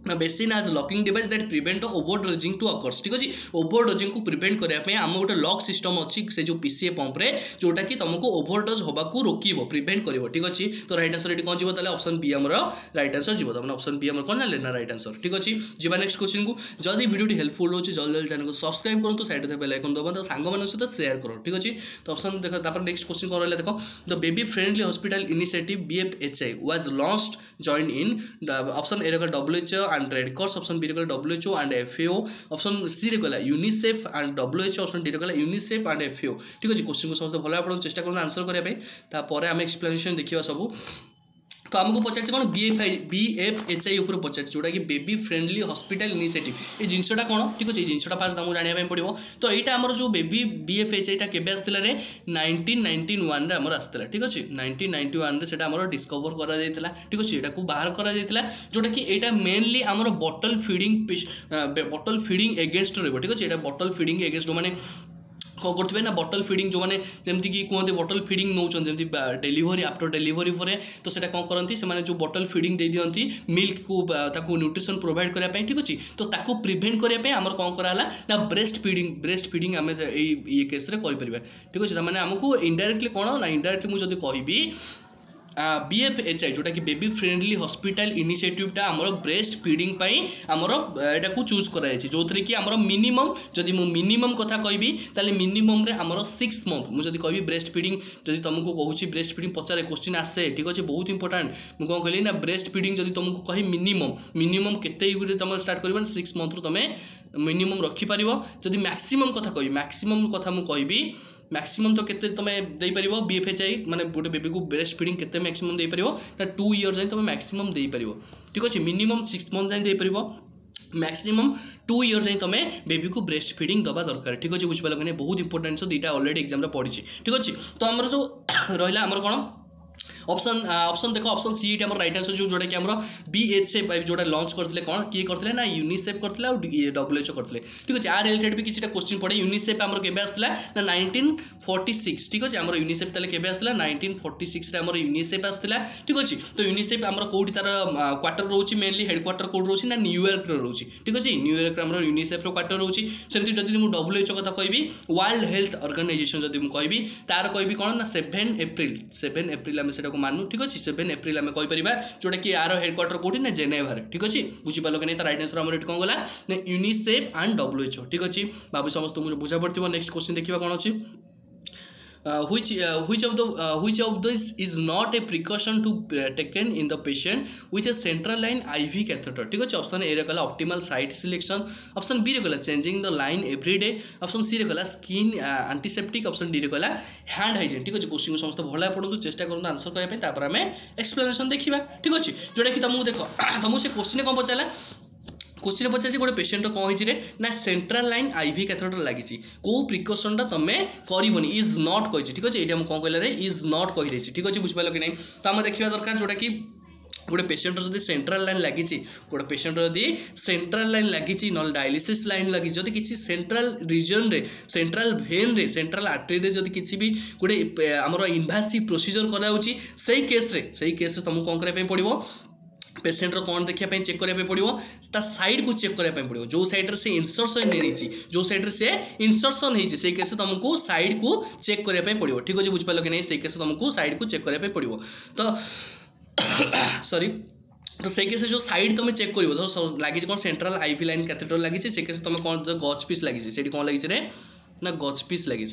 S1: बेसिन आज locking device that prevent overdosing to occurs ठीक अच्छे ओवरडोजिंग को प्रिवेंट करने आम गोटे लॉक सिस्टम अच्छी से जो पीसीए पंप्रे जोटा कि तुमको ओवरडोज होगा रोक प्रिवेंट कर ठीक अच्छे तो राइट आंसर ये कौन जी ऑप्शन बी आम राइट आंसर जी तुम ऑप्शन बी आम कौन जाने ना राइट आंसर ठीक अच्छे जी नेक्स्ट क्वेश्चन को जदि वीडियो हेल्पफुल हो जल्दी जल्दी चैनल को सब्सक्राइब करूँ साइड थे बेल आइकन दबा सांग मान सहित शेयर करो ठीक अच्छे तो ऑप्शन देख नेक्स्ट क्वेश्चन कौन रहा देखो the baby friendly hospital initiative BFHI was launched joined in option A रखा WHO and Red Cross option B रखा WHO and FAO option C रखा UNICEF and WHO option D रखा UNICEF and FAO ठीक अच्छे question को समस्त भल आप चेष्टा करूँ आंसर करने आम एक्सप्लेनेशन देखा सब तो आमको पचार कौन BFHI ऊपर पचार जोटा कि बेबी फ्रेंडली हॉस्पिटल इनिशिएटिव ये जिनसा कौन ठीक अच्छे जिनसा फास्ट आमको जानापी पड़ो तो यहाँ आमर जो बेबी BFHI टा केबे आसला रे 1991 रे आमर आसला ठीक अच्छे 1991 रे सेटा आमर डिस्कवर करा जायतिला ठीक अच्छे एटा को बाहर करा जायतिला जोटा कि एटा मेनली आमर बॉटल फीडिंग एगेंस्ट रहबो ठीक अच्छे एटा बॉटल फीडिंग एगेंस्ट माने कौन करते ना बॉटल फीडिंग जो मैंने जमती कि कहते बॉटल फीडिंग नौ जमी डेलीवरी आफ्टर डेलीवरी पर तो सेटा कौन करती से जो बॉटल फीडिंग दे दियंती मिल्क को ताको न्यूट्रिशन प्रोवाइड करने ठीक अच्छे तो ताको प्रिवेंट करने आमर कौन कराला ना ब्रेस्ट फीडिंग आम ये केस रे कर ठीक अच्छे मैंने आमको इनडायरेक्टली कौन ना इनडायरेक्टली मुझे कहबी BFHI जोटा कि बेबी फ्रेंडली हॉस्पिटल इनिशिएटिवटा आमर ब्रेस्ट फीडिंग आमर यहाँ चूज कराई जो थी कि आमर मिनिमम जदि मु मिनिमम कथा कहबी ताले मिनिमम रे आमर 6 मंथ मुझे कहबी ब्रेस्ट फीडिंग जदि तुमको कहूँ ब्रेस्ट फीडिंग पचारे क्वेश्चन आसे ठीक अच्छे बहुत इंपोर्टेंट मुझे कौन कहली ना ब्रेस्ट फीडिंग जदि तुमको कही मिनिमम केते तुम स्टार्ट कर 6 मंथ रू तुम मिनिमम रखिपार जदि मैक्सिमम कथा कहबी मैक्सिमम कथा मुझे कहबी मैक्सिमम तो केते तुम दे पार BFHI माने गोटे बेबी को ब्रेस्ट फीडिंग केते मैक्सिमम दे पार ना 2 इयर्स जाए तुम मैक्सिमम दे पार ठीक अच्छे मिनिमम 6 मंथ जाए दे पार मैक्सिमम 2 इयर्स जाए तुम बेबी को ब्रेस्ट फीडिंग दबा दरकार ठीक अच्छे बुझिपाल कि बहुत इंपोर्टेंट दुईटा ऑलरेडी एग्जाम पढ़ी ठीक अच्छे तो आमर जो रहा आमर कौन ऑप्शन देखो ऑप्शन सी आम राइट आंसर जोटा कि BHI जोटा लॉन्च करते कौन किए करते ना यूनिसेफ करते WHO करते ठीक अच्छे आर रिलेटेड भी किसी क्वेश्चन पड़े यूनिसेफ आम के आसला ना 1946 ठीक अच्छे आम यूनिसेफ के आसला 1946 आम यूनिसेफ आसला ठीक अच्छे तो यूनिसेफ आम कौटी तार क्वार्टर रोचे मेनली हेड क्वार्टर कौट रोचे ना न्यूयॉर्क रोचे ठीक अच्छे न्यूयॉर्क आम यूनिसेफ क्वार्टर रोचे सेमती जब मुझे WHO कथा कहबी वर्ल्ड हेल्थ ऑर्गेनाइजेशन जब मुझे कहबी तार कहबी कौन ना 7 एप्रिल आम से मानू ठीक अच्छे 7 एप्रिल आम कहीपर जोटा कि यार हेडक्वार्टर कौटी ना जेनेवा ठीक अच्छे बुझीपाल कि नहीं तो राइट आंसर आम कौन गला ना यूनिसेफ एंड WHO ठीक अच्छे भावी समस्त मुझे बुझा पड़ो नेक्स्ट क्वेश्चन देखा कौन अच्छी which of this is not a precaution to taken in the patient with a central line IV catheter ठीक अच्छे ऑप्शन ए रखा optimal site selection option B रखा changing the line every day option C रखा skin antiseptic option D रखा hand hygiene ठीक अच्छे question को समस्त भल पढ़ू चेष्टा करूँ आंसर करने आम एक्सप्लेनेशन देखा ठीक अच्छे जोटा कि तुमको देख तुमको से क्वेश्चन कौन पचारा क्वेश्चन पचार गोटे पेसेंट कौन होती ना सेंट्रल लाइन IV कैथेटर लगी कौ प्रिकसनटा तुम करबनी इज नॉट कही ठीक अच्छे ये कौन कहले इज नॉट कहीदे ठीक अच्छे बुझिपाल कि नहीं तो आम देखा दरकार जोटा कि गोटे पेसेंट जब सेंट्रल लाइन लगी गोटे पेसेंट जब सेंट्रल लाइन लगी ना डायलिसिस लाइन लगी जब किसी सेंट्रल रिजन रे सेंट्रल भेन रे सेंट्रल आर्टरी रे जब किसी भी गोटे आमर इनवासिव प्रोसीजर कराऊँगी से केस तुमको कौन करने पड़ो पेसेंटर कौन देखा चेक करने पड़ो ता साइड को चेक करने पड़ो जो साइड से इंसर्शन नहीं जो साइड से इंसर्शन होती से केस तुमको साइड को चेक करने पड़ो ठीक अच्छे बुझिपाल कि नहीं से केस तुमको साइड को चेक करने पड़ो तो सॉरी तो से केस जो साइड तुम चेक कर तो लगी कौन सेंट्रल IV लाइन कैथेटर लगी से केस तुम कौन गच पीस लगी से कौन लगी ना गच पीस लगी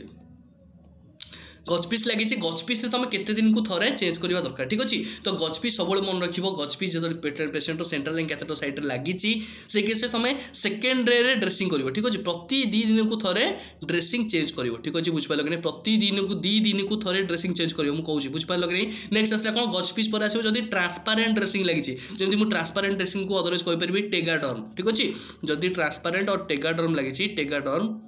S1: गच पीस लगी गच पीस तुम केते दिन को थरे चेंज करवा दरकार ठीक अच्छे तो गच पीस सब मन रख गच पीस जो patient central line catheter side लगी से केस तुम सेकेंड डे रे ड्रेसिंग कर ठीक अच्छे प्रति 2 दिन को थरे ड्रेसिंग चेंज कर ठीक अच्छे बुझिपाल कि नहीं प्रति 2 दिन को थरे ड्रेसिंग चेंज कर मुझे बुझिपाल कि नहीं नेक्स्ट आसा कौन गच पीस पर आसो जब ट्रांसपारेंट ड्रेसिंग लगी जमी मुझे ट्रांसपारेंट ड्रेसिंग को अदरवाइज कहीपरि टेगाडर्म ठीक अच्छे जदि ट्रांसपारेंट और टेगाडर्म लगी टेगाडर्म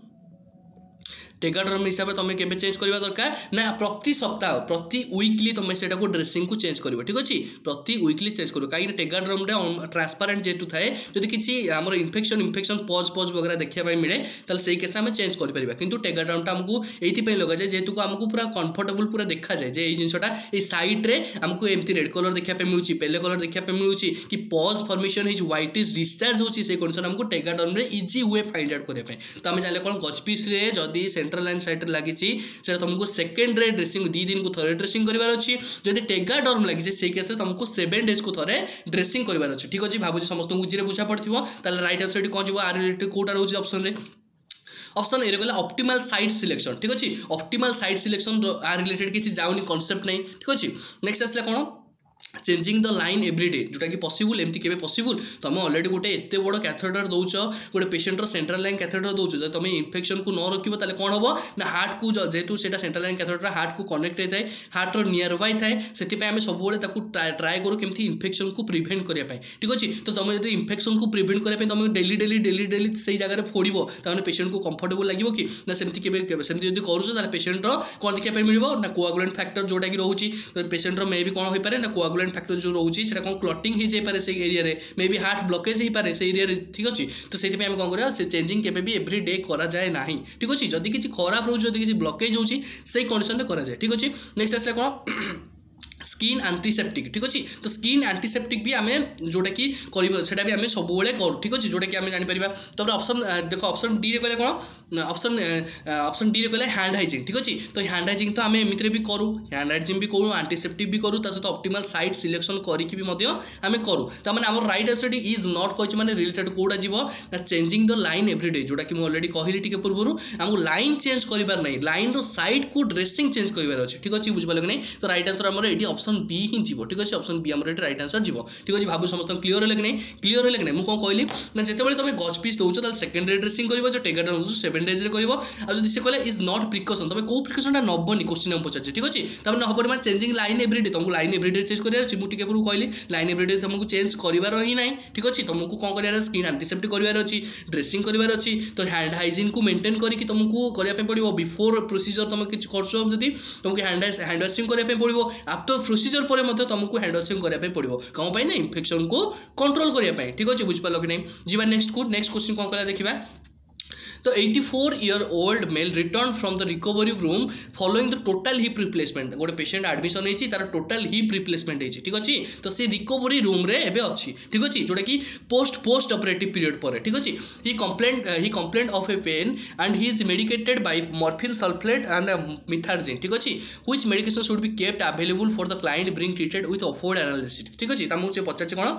S1: टेगाड्रम हिसाब से तुम केबे चेंज करबा दरकार ना प्रति सप्ताह प्रति वीकली तुम सेटा को ड्रेसिंग को चेंज करबो ठीक अछि प्रति वीकली चेंज करबो काई टेगाड्रम रे ट्रांसपेरेंट जेतु थाए जदि किछि हमर इन्फेक्शन पॉज वगैरह देखिया पाई मिले तल सेही केस हम चेंज कर परिबा किंतु टेगाड्रम टा हमकु एथि पई लगा जाय जेतु को हमकु पूरा कंफर्टेबल पूरा देखा जाय जे एई जिंसटा ए साइड रे हमकु एम्ति रेड कलर देखिया पे मिलुची पेले कलर देखिया पे मिलुची कि pause formation his white is discharge होची से कंडीशन हमकु टेगाड्रम रे इजी हुए फाइंड आउट करे पे तो हम जाले कोन गजपीस रे जदी सेंट्रल लाइन साइड रे लागि छि से तुमको सेकंड रे ड्रेसिंग 2 दिन को थरे ड्रेसिंग करबार अछि जदी टेगाड्रम लागि छि से केस रे तुमको 7 डेज को थरे ड्रेसिंग करबार अछि ठीक अछि भाबुची समस्त बुझी रे बुझा पड़थिबो ताले राइट साइड कोन जिवो आर रिलेटेड कोटा रहउची ऑप्शन रे ऑप्शन ए गला ऑप्टिमल साइट सिलेक्शन ठीक अछि optimal site selection are related किसी जाउनी कांसेप्ट नै ठीक अछि नेक्स्ट आसला कोन चेंजिंग द लाइन एवरीडे जोटा कि पॉसिबल एमती केबे पॉसिबल तुम ऑलरेडी गोटे एते बड़ कैथेटर दउछ गोटे पेशेंट रो सेंट्रल लाइन कैथेटर दउछ जब तुम इन्फेक्शन को न रखिबो ताले कोन होबो ना हार्ट को जेतु सेटा सेंट्रल लाइन कैथेटर हार्ट को कनेक्ट हे थाए हार्ट रो नियर बाय थाए सेति पे हम सब बेले ताकू ट्राई करू केमथि इन्फेक्शन को प्रिवेंट करिया पाए ठीक अछि तो तुम यदि इन्फेक्शन को प्रिवेंट करिया पाए तुम डेली सेही जगह रे फोड़िबो ताने पेशेंट को कंफर्टेबल लागिबो कि ना सेमथि केबे सेमथि यदि करूछ ताले पेशेंट रो कोन देखिया पाए मिलिबो ना कोआगुलेंट फैक्टर जोटा कि रहउची पेशेंट रो मे भी कोन होई पारे ना कोआगुलेंट फैक्टर जो रहउची सेटा कोन क्लॉटिंग हो जाय पारे से एरिया रे मे बी हार्ट ब्लॉकेज हो पारे से एरिया रे ठीक अछि तो सेति पे हम कोन करिया से चेंजिंग केबे भी एवरी डे करा जाय नाही ठीक अछि जदी किछि खराब रहउची जदी किछि ब्लॉकेज होउची सेही कंडीशन रे करा जाय ठीक अछि नेक्स्ट आसला कोन स्किन एंटीसेप्टिक ठीक अछि तो स्किन एंटीसेप्टिक भी आमे जोटा कि करबो सेटा भी आमे सब बेले करू ठीक अछि जोटा कि आमे जानि परिबा तब ऑप्शन देखो ऑप्शन डी रे कहले कोन ऑप्शन डी रे कहले हैंड हाइजीन ठीक अछि तो हैंड हाइजीन तो आमे एमित्रे भी करू हैंड हाइजीन भी करू एंटीसेप्टिक भी करू ता सहित ऑप्टिमल साइट सिलेक्शन करी कि भी मध्य आमे करू त माने हमर राइट आंसर इज नॉट कहछि माने रिलेटेड कोडा जीवो ना चेंजिंग द लाइन एवरीडे जोटा कि म ऑलरेडी कहली टिके पूर्वरु हमु लाइन चेंज करिबार नै लाइन रो साइड को ड्रेसिंग चेंज करिबार अछि ठीक अछि बुझबा लगनै तो राइट आंसर हमर एडी ऑप्शन बी ही जीवो ठीक अछि ऑप्शन बी हमर एटी राइट आंसर जीवो ठीक अछि भाबु समस्त क्लियर होले कि नै क्लियर होले कि नै मु कोन कहली ना जेते बेले तुमे गज पीस दोउछो ताल सेकंडरी ड्रेसिंग करिवो जो टेगाड्रम दोउछो 7 डेज रे करिवो आ जदि से कहले इज नॉट प्रिकॉशन तुमे को प्रिकॉशन ता नबनी क्वेश्चन हम पचाछ ठीक अछि तब न हबो माने चेंजिंग लाइन एवरीडे तुमको लाइन एवरीडे चेंज करियार अछि मु टिके पूर्व कहली लाइन एवरीडे तुमको चेंज करिवार ही नै ठीक अछि तुमको कोन करियार स्किन एंटीसेप्टिक करिवार अछि ड्रेसिंग करिवार अछि तो हैंड हाइजीन को मेंटेन करी कि तुमको करिया पे पड़िबो बिफोर प्रोसीजर तुम किछ करछो जदि तुमको हैंड वाशिंग करिया पे पड़िबो आफ्टर प्रोसीजर परे मते तुमको हैंड वाशिंग करिया पे पड़िबो कौन पाई ना इन्फेक्शन को कंट्रोल करिया पाई ठीक अछि बुझ पालो कि नै जीवा नेक्स्ट क्वेश्चन कोन कला देखिबा तो 84-year-old male returned from the recovery room following the total hip replacement गोटे पेशेंट एडमिशन होईची तार टोटल हिप रिप्लेसमेंट होईची ठीक अछि तो से रिकवरी रूम रे एबे अछि ठीक अछि जोटा कि पोस्ट ऑपरेटिव पीरियड पर ठीक अछि he complaint of a pain and he is medicated by morphine sulphate and Methergine ठीक अछि which medication should be kept available for the client being treated with afford analysis ठीक अछि तमु से पचारछि कोन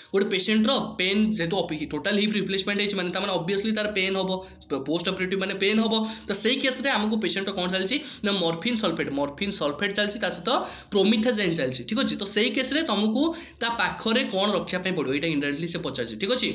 S1: गोटे पेशेंट रो पेन जेतु टोटल हिप रिप्लेसमेंट है माने तार ऑब्वियसली तार पेन होबो पोस्ट ऑपरेटिव माने पेन होबो तो सेही केस रे हमको पेशेंट कोन चलछि ना मॉर्फिन सल्फेट चलछि ता सहित प्रोमिथाजाइन चलछि ठीक अछि तो सेही केस रे तुमको ता पाखरे कोन रखिया पे पड़ो एटा इनडायरेक्टली से पचारछि ठीक अछि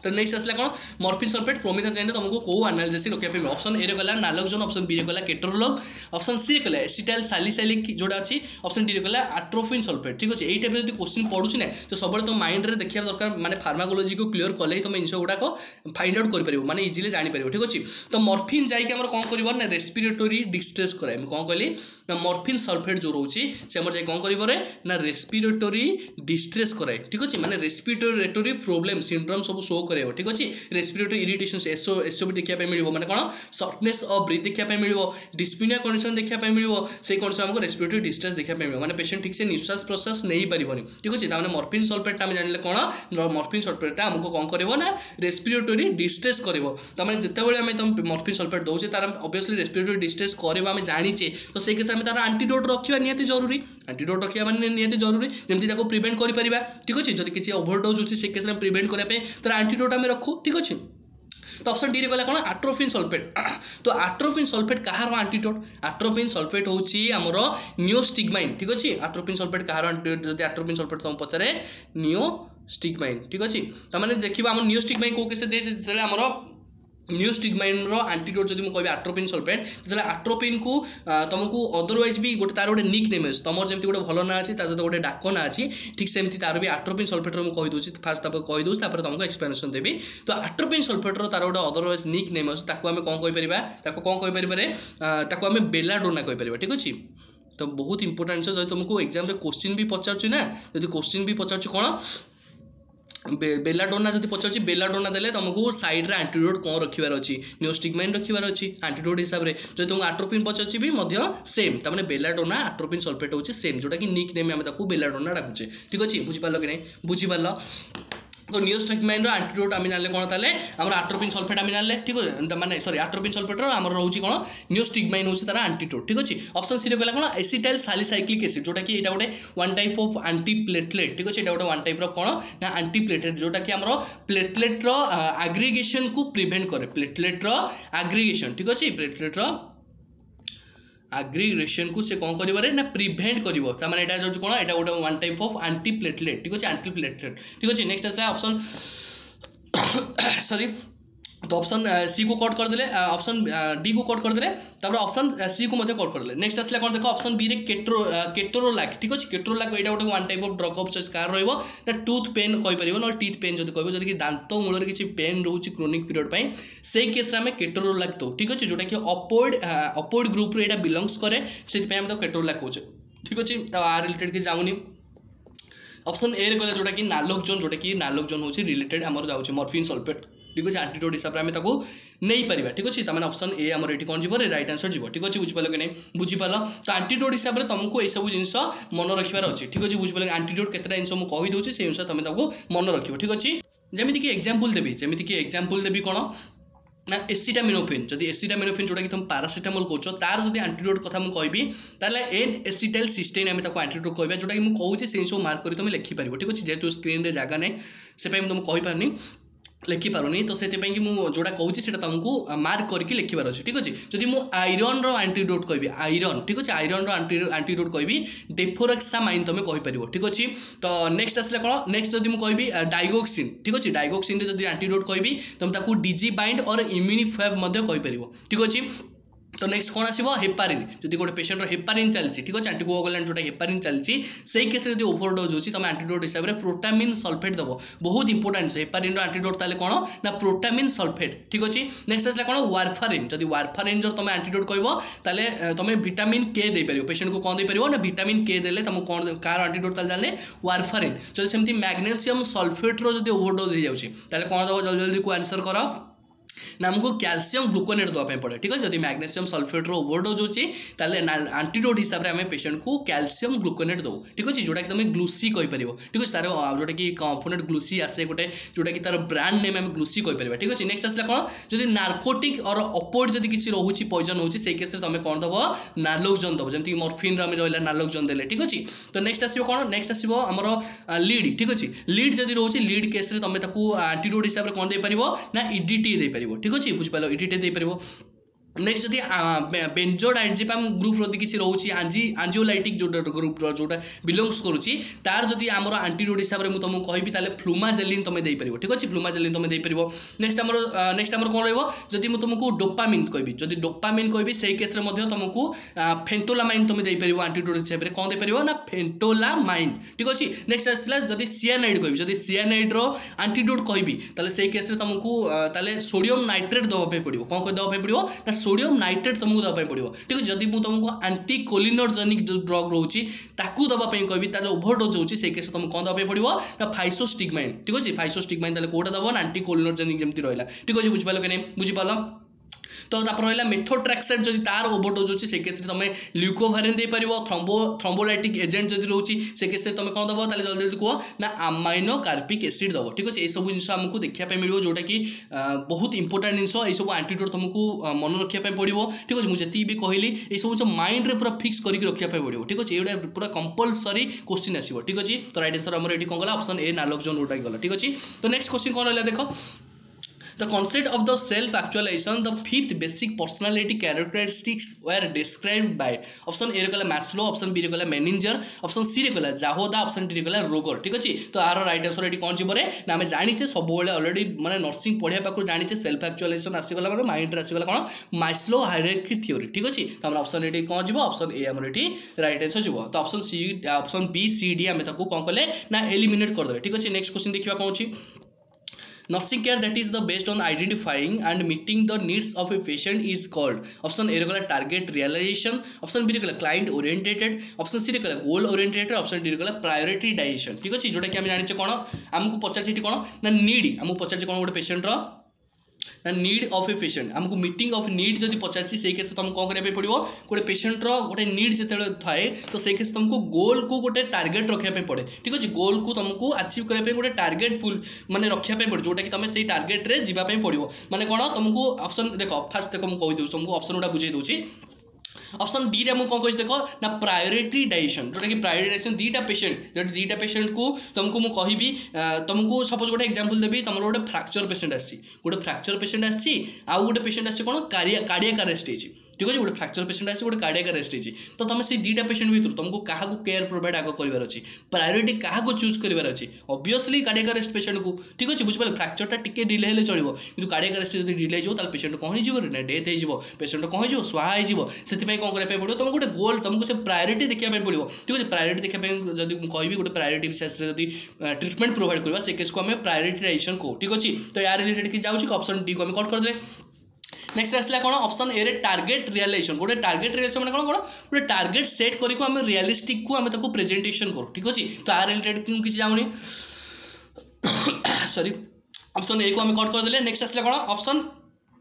S1: तो नेक्स्ट आसला कोन मॉर्फिन सल्फेट प्रोमिथाजाइन तुमको को एनालिसिस रखिया पे ऑप्शन ए रे गला नालोक्सोन ऑप्शन बी रे गला केटोरोलॉग ऑप्शन सी रे गला एसिटाइल सैलिसाइलिक जोडा अछि ऑप्शन डी रे गला एट्रोफिन सल्फेट ठीक अछि एई टाइप रे यदि क्वेश्चन पढुछि ना तो सबले तो माइंड रे देखिया दरकार माने फार्माकोलॉजी को क्लियर कले तुम इनसो गुडा को फाइंड आउट कर परिबो माने इजीली जानि परिबो ठीक अछि तो मॉर्फिन जाई के हमर कोन करबो ना रेस्पिरेटरी डिस्ट्रेस कराय हम कोन कहली ना मॉर्फिन सल्फेट जो रहउछि से हमर जाई कोन करबो रे ना रेस्पिरेटरी डिस्ट्रेस कराय ठीक अछि माने रेस्पिरेटरी प्रॉब्लम सिंड्रोम सब शो करे ठीक अछि रेस्पिरेटरी इरिटेशन एसओ भी देखिया पे मिलिबो माने कोन शॉर्टनेस ऑफ ब्रीथ देखिया पे मिलिबो डिस्पिनिया कंडीशन देखिया पे मिलिबो सेही कंडीशन हमको रेस्पिरेटरी डिस्ट्रेस देखिया पे मिलिबो माने पेशेंट ठीक से निश्वास प्रश्वास नहीं परिबोनी ठीक अछि ता माने मॉर्फिन सल्फेट हम जानले कोन मॉर्फिन सल्फेट हमको कोन करबो ना रेस्पिरेटरी डिस्ट्रेस करबो ता माने जते बेले हम तुम मॉर्फिन सल्फेट दोछे तार ऑब्वियसली रेस्पिरेटरी डिस्ट्रेस करबो हम जानिचे तो सेही केस हम तार एंटीडोट रखिबा नियति जरूरी एंटीडोट रखिबा माने नियति जरूरी जेमति ताको प्रिवेंट करि परिबा ठीक अछि जदि किछि ओवरडोज होछि से केस हम प्रिवेंट करिया पे तार एंटीडोट हम रखू ठीक अछि तो ऑप्शन डी रे गला कोन एट्रोफिन सल्फेट तो एट्रोफिन सल्फेट कहार एंटीडोट एट्रोफिन सल्फेट होछि हमरो नियोस्टिग्माइन ठीक अछि एट्रोफिन सल्फेट कहार एंटीडोट जदि एट्रोफिन सल्फेट तुम पचारे नियोस्टिग्माइन ठीक अछि त माने देखिबा हम नियोस्टिग्माइन को केसे दे जेतले हमरो नियोस्टिग्माइन आंटीडोट जब मुझे आट्रोपिन सल्फेट तो आट्रोपिन को तुमको अदरवाइज भी गोटे तार गोटे निक नेम अच्छे तुम जमी गोटे भल ना अच्छी सहित गोटे डाक ना अच्छी ठीक सेमती तार भी आट्रोपिन सल्फेट मुझे कहीदे फास्ट कहीदे तुमको एक्सप्लेनेशन देवी तो आट्रोपिन सल्फेट तार गोटे अदरवाइज निक नेम अच्छे आम कौन कहीपर आम बेलाडोना कहीपर ठीक अच्छे तो बहुत इंपोर्टेंट है तुमको एग्जाम क्वेश्चन भी पचार ना जो क्वेश्चन भी पचार कौन बेलाडोना जब पचार बेलाडोना देले तुमको साइड रे एंटीडोट कौन रखिबार अच्छी नियोस्टिग्माइन रखिबार अच्छी एंटीडोट हिसाब से जो तुमको आट्रोपिन पचार भी सेम तमें बेलाडोना आट्रोपिन सल्फेट होची सेम जोटा कि निक नेम आम बेलाडोना डाकुचे ठीक अच्छे बुझीपार कि नहीं बुझीपार तो नियोस्टिग्माइन एंटीडोट आम जाने कौन ताले आम आट्रोपिन सल्फेट आम जाने ठीक है माने सॉरी आट्रोपिन सल्फेट आम रोचे कौन नियोस्टिग्माइन होची तार एंटीडोट ठीक अच्छे ऑप्शन सी रे कहला कौन एसिटाइल सैलिसाइक्लिक एसिड जोटा कि एटा गोटे one type of anti platelet ठीक अच्छे एटा गोटे वन टाइप रो कौन ना एंटी प्लेटलेट जोटा कि आम प्लेटलेट रो एग्रीगेशन को प्रिवेंट करे प्लेटलेट रो एग्रीगेशन ठीक अच्छे प्लेटलेट रो एग्रीगेशन को से कौन करिवरे ना प्रिवेंट करिवो त माने एटा जो कोन एटा गोटे one type of anti platelet ठीक अछि एंटी प्लेटलेट ठीक अछि नेक्स्ट आसला ऑप्शन सॉरी तो ऑप्शन सी को कट कर देले ऑप्शन डी को कट कर देले तापर ऑप्शन सी को मते कट कर देले नेक्स्ट आसला कोन देखो ऑप्शन बी रे केट्रोलाक ठीक अछि केट्रोलाक एटा गोटे one type of drug of choice कार रहइबो ना टूथ पेन कहि परिबो न टीथ पेन जदी कहबो जदी कि दांत मूल रे किछि पेन रहउछि क्रोनिक पीरियड पई सेही केस रे हम केट्रोलाक तो ठीक अछि जोटा कि अपवर्ड ग्रुप रे एटा बिलोंग्स करे सेति पई हम तो केट्रोलाक कहउछ ठीक अछि त आ रिलेटेड कि जाउनी ऑप्शन ए रे कहले जोटा कि नालोक्जोन होछि रिलेटेड हमर जाउछि मॉर्फिन सल्फेट ठीक अच्छे एंटीडोट हिसाब से आम नहीं पारिबा ठीक अच्छे तमाने ऑप्शन ए आमर ये कौन जीव राइट आंसर जीव ठीक अच्छे बुझिपाल कि नहीं बुझिपाल तो एंटीडोट हिसाब से तुमको ये सब जिन मन रखार अच्छे ठीक अच्छे बुझिपाल एंटीडोट केतटा जिन मुझे कहीदे से अनुसार तुम मन रखियो ठीक अच्छे जमीक कि एग्जांपल देवी कौन ना एसिटामिनोफेन जदि एसिटामिनोफेन जोटा कि तुम पैरासिटामोल कौच तार जब एंटीडोट कथा मुझे कहि ताले एन एसिटाइल सिस्टेन आम एंटीडोट कहबा जोटा कि मुझे से सब मार्क कर तुम लिखिपार ठीक अच्छे जेहेतु स्क्रीन रे जगह नहीं से तुमको कहीपारनी लिखिपारूनी तो से कि जोड़ा कहूँ से तुमको मार्क करके लिखार अच्छे ठीक अच्छे जदि मुझे आयरन एंटीडोट कहि आयरन ठीक अच्छे आयरन एंटीडोट कहि डेफोरेक्सामाइन तुम कहीपर ठीक अच्छे तो नेक्स्ट आसला कौन नेक्स्ट जब मुझे कहि डाइगोक्सिन ठीक अच्छे डाइगोक्सिन जब एंटीडोट कहि तुम डिजी बाइंड और इम्यूनिफाइव कहीपर ठीक अच्छे तो नेक्स्ट कौन आसो हेपारिन जब गोटे पेसेंट हेपारिन चलती ठीक अच्छे एंटीकोआगुलेंट जो हेपारिन चलती से केस जो ओवरडोज होती तुम एंटीडोट हिसाब से प्रोटामिन सल्फेट दब बहुत इंपोर्टेंट हेपारिन एंटीडोट ताले कौन ना प्रोटामिन सल्फेट ठीक अच्छे नेक्स्ट आसला कौन वारफारिन जब वारफारिन जो तुम एंटीडोट कह तुम विटामिन के देपर पेसेंट को कौन देपर ना विटामिन के देले तुम कौन कार एंटीडोट जाने वारफारिन जब सेमती मैग्नेशियम सल्फेट्र जो ओवरडोज हो जाए कौन दब जल्दी जल्दी को आंसर कर ना हमको कैल्शियम ग्लूकोनेट देवाई पड़े ठीक है जब मैग्नेशियम सल्फेट्र ओवरडोज होची एंटीडोट हिसाब से आम पेसेंट को कैल्शियम ग्लूकोनेट दो ठीक अच्छे जोटा कि तुम ग्लूसी कहीपर ठीक अच्छे तार जोटा कि कंपोनेंट ग्लूसी आसे गोटे जोटा कि तार ब्रांड नेम आम ग्लूसी कहीपर ठीक अच्छे नेक्स्ट आसला कौन जब नार्कोटिक और अपोर्ड जब किसी रोचे पॉइजन होची से केस तुम कौन दब नालोक्जोन दब जमी मॉर्फिन आम रहा नालोक्जोन देले ठीक अच्छे तो नेक्स्ट आसो कौन नेक्स्ट आसो आमर लीड ठीक अच्छे लीड जब रोचे लीड केस तुम एंटीडोट हिसाब से कौन देपर ना ईडीटी देपर ठीक अच्छे बुझिपाल इडिटे देपर नेक्स्ट जदि बेंजोडाइजेपाम ग्रुप रही किसी रोचे आंजियोलाइटिक जो ग्रुप जोटा बिलोंग्स करुच्ची तार जदि आमर एंटीडोट हिसाब से तुमको कहि ताले फ्लुमाजेलिन तुम देपर ठीक अच्छे फ्लुमाजेलिन तुम देपर नेक्स्ट आमर कौन रही तुमको डोपामिन कहि जदि डोपामिन कहि से केस तुमको फेंटोलामाइन तुम देपर एंटीडोट हिसाब से कौन देपर ना फेंटोलामाइन ठीक अच्छे नेक्स्ट आसला जदि सियानाइड कहि जदि सियानाइड एंटीडोट कहि से केस तुमको सोडियम नाइट्रेट देवाई पड़ो कौन देवाई पड़ो ना सोडियम नाइट्रेट तुमको देवाई पड़ो ठीक है जदि तुमको एंटीकोलिनर्जेनिक जो ड्रग रोचे ताकू देवाई कहि तार ओवरडोज होची से केस तुमको कौन देवाई पड़ो ना फाइसोस्टिग्माइन ठीक अच्छे फाइसोस्टिग्माइन ताले कोटा दब ना एंटीकोलिनर्जेनिक जमती रहा ठीक अच्छे बुझिपाल कि नहीं बुझिपाल तो रहा मेथोट्रेक्सेट जब तार ओवरडोज होची से केस तुम ल्यूकोभारिन दे पारिबो थ्रोम्बोलाइटिक एजेंट जब रोची से केस तुम कौन दब ताले जल्दी जल्दी कह ना अमाइनो कार्पिक एसिड दब ठीक अच्छे ये सब जिन आमको देखा मिले जोटा कि बहुत इंपोर्टेंट जिन ये सब एंटीडोट तुमको मन रखा पड़ो ठीक अच्छे मुझे भी कहली ये सब जो माइंड रे पूरा फिक्स करके रखा पड़ो ठीक अच्छे ये पूरा कंपलसरी क्वेश्चन आसो ठीक अच्छे तो राइट आंसर आमर ये कौन गला ऑप्शन ए नालोक्जोन जोटा गला ठीक अच्छे तो नेक्स्ट क्वेश्चन कौन रहा देख the concept of the self actualization the fifth basic personality characteristics were described by option A रे कहला मैस्लो, ऑप्शन बी रे कहला मेनिंजर, ऑप्शन सी रे कहला जाहोदा, ऑप्शन डी रे कहला रोगर। ठीक अछि तो आर राइट आंसर एटी कोन जिवरे ना हम जानिछे सब बेले ऑलरेडी माने नर्सिंग पढिया पाकु जानिछे सेल्फ एक्चुअलाइजेशन आसी गला माने माइंड रे आसी गला कोन मैस्लो हायरार्की थ्योरी। ठीक अछि तो हम ऑप्शन एटी कोन जिवो ऑप्शन ए हमर एटी राइट आंसर जिवो। तो option C option B C D हम ताकू कोन कले ना एलिमिनेट कर देबे। ठीक अछि नेक्स्ट क्वेश्चन देखिबा कोन अछि nursing care that is the based on identifying and meeting the needs of a patient is called option A रे target realization, option B रे client oriented, option C रे goal oriented, option D रे prioritization। ठीक अछि जोटा कि हम जानि छै कोन हमकु पचार छिटी कोन ना नीड हमकु पचार छै कोन गोटे पेशेंट रो ना नीड ऑफ ए पेशेंट हमको मीटिंग ऑफ नीड जदि पचारछि से केस तुमको कोन करे पड़िबो गोटे पेशेंट रो गोटे नीड जेतेले थाए तो से केस तुमको गोल को गोटे टारगेट रखिया पे पड़े। ठीक अछि गोल को तुमको अचीव करे पे गोटे टारगेट फुल माने रखिया पे पड़े जोटा कि तुम से टारगेट रे जीवा पे पड़िबो माने कोन तुमको ऑप्शन देखो फर्स्ट देखो हम कहि दउ तुमको ऑप्शन उडा बुझाई दउछि ऑप्शन डी रे हम कोन कहि देखो ना प्रायोरिटाइजेशन जोटा कि प्रायोरिटाइजेशन दीटा पेशेंट को तुमको मु कहिबी तुमको सपोज गोटे एग्जांपल देबी तुमरो गोटे फ्रैक्चर पेशेंट आसी गोटे फ्रैक्चर पेशेंट आसी आ गोटे पेशेंट आसी कोन कार्डियक अरेस्ट हेछि। ठीक अछि गोटे फ्रैक्चर पेशेंट आसी गोटे कार्डियक अरेस्ट हेछि तो तुम से दीटा पेशेंट भीतर तुमको काहा को केयर प्रोवाइड आगो करिवार अछि प्रायोरिटी काहा को चूज करिवार अछि ऑब्वियसली कार्डियक अरेस्ट पेशेंट को। ठीक अछि बुझ पाले फ्रैक्चर टा टिके डिले हेले चलिबो किंतु कार्डियक अरेस्ट जदि डिले हो ताल पेशेंट कोन हिजिबो ना डेथ हिजिबो पेशेंट कोन हिजिबो स्वाहा हिजिबो सेति पय कोन करे पे पड़ो तुमको गोटे गोल तुमको से प्रायोरिटी देखिया पे पड़िबो। ठीक अछि प्रायोरिटी देखिया पे जदि कहबी गोटे प्रायोरिटी विशेष जदि ट्रीटमेंट प्रोवाइड करबा से केस को हमें प्रायोरिटाइजेशन को। ठीक अछि तो यार रिलेटेड कि जाउछि ऑप्शन डी को हम कट कर दे। नेक्स्ट आसला कोन ऑप्शन ए रे टारगेट रियलाइजेशन गोटे टारगेट रियलाइजेशन माने कोन गोटे टारगेट सेट करी को हम रियलिस्टिक को हम ताको प्रेजेंटेशन करू। ठीक अछि तो आर रिलेटेड क्यों किछ जाउनी सॉरी ऑप्शन ए को हम कट कर देले। नेक्स्ट आसला कोन ऑप्शन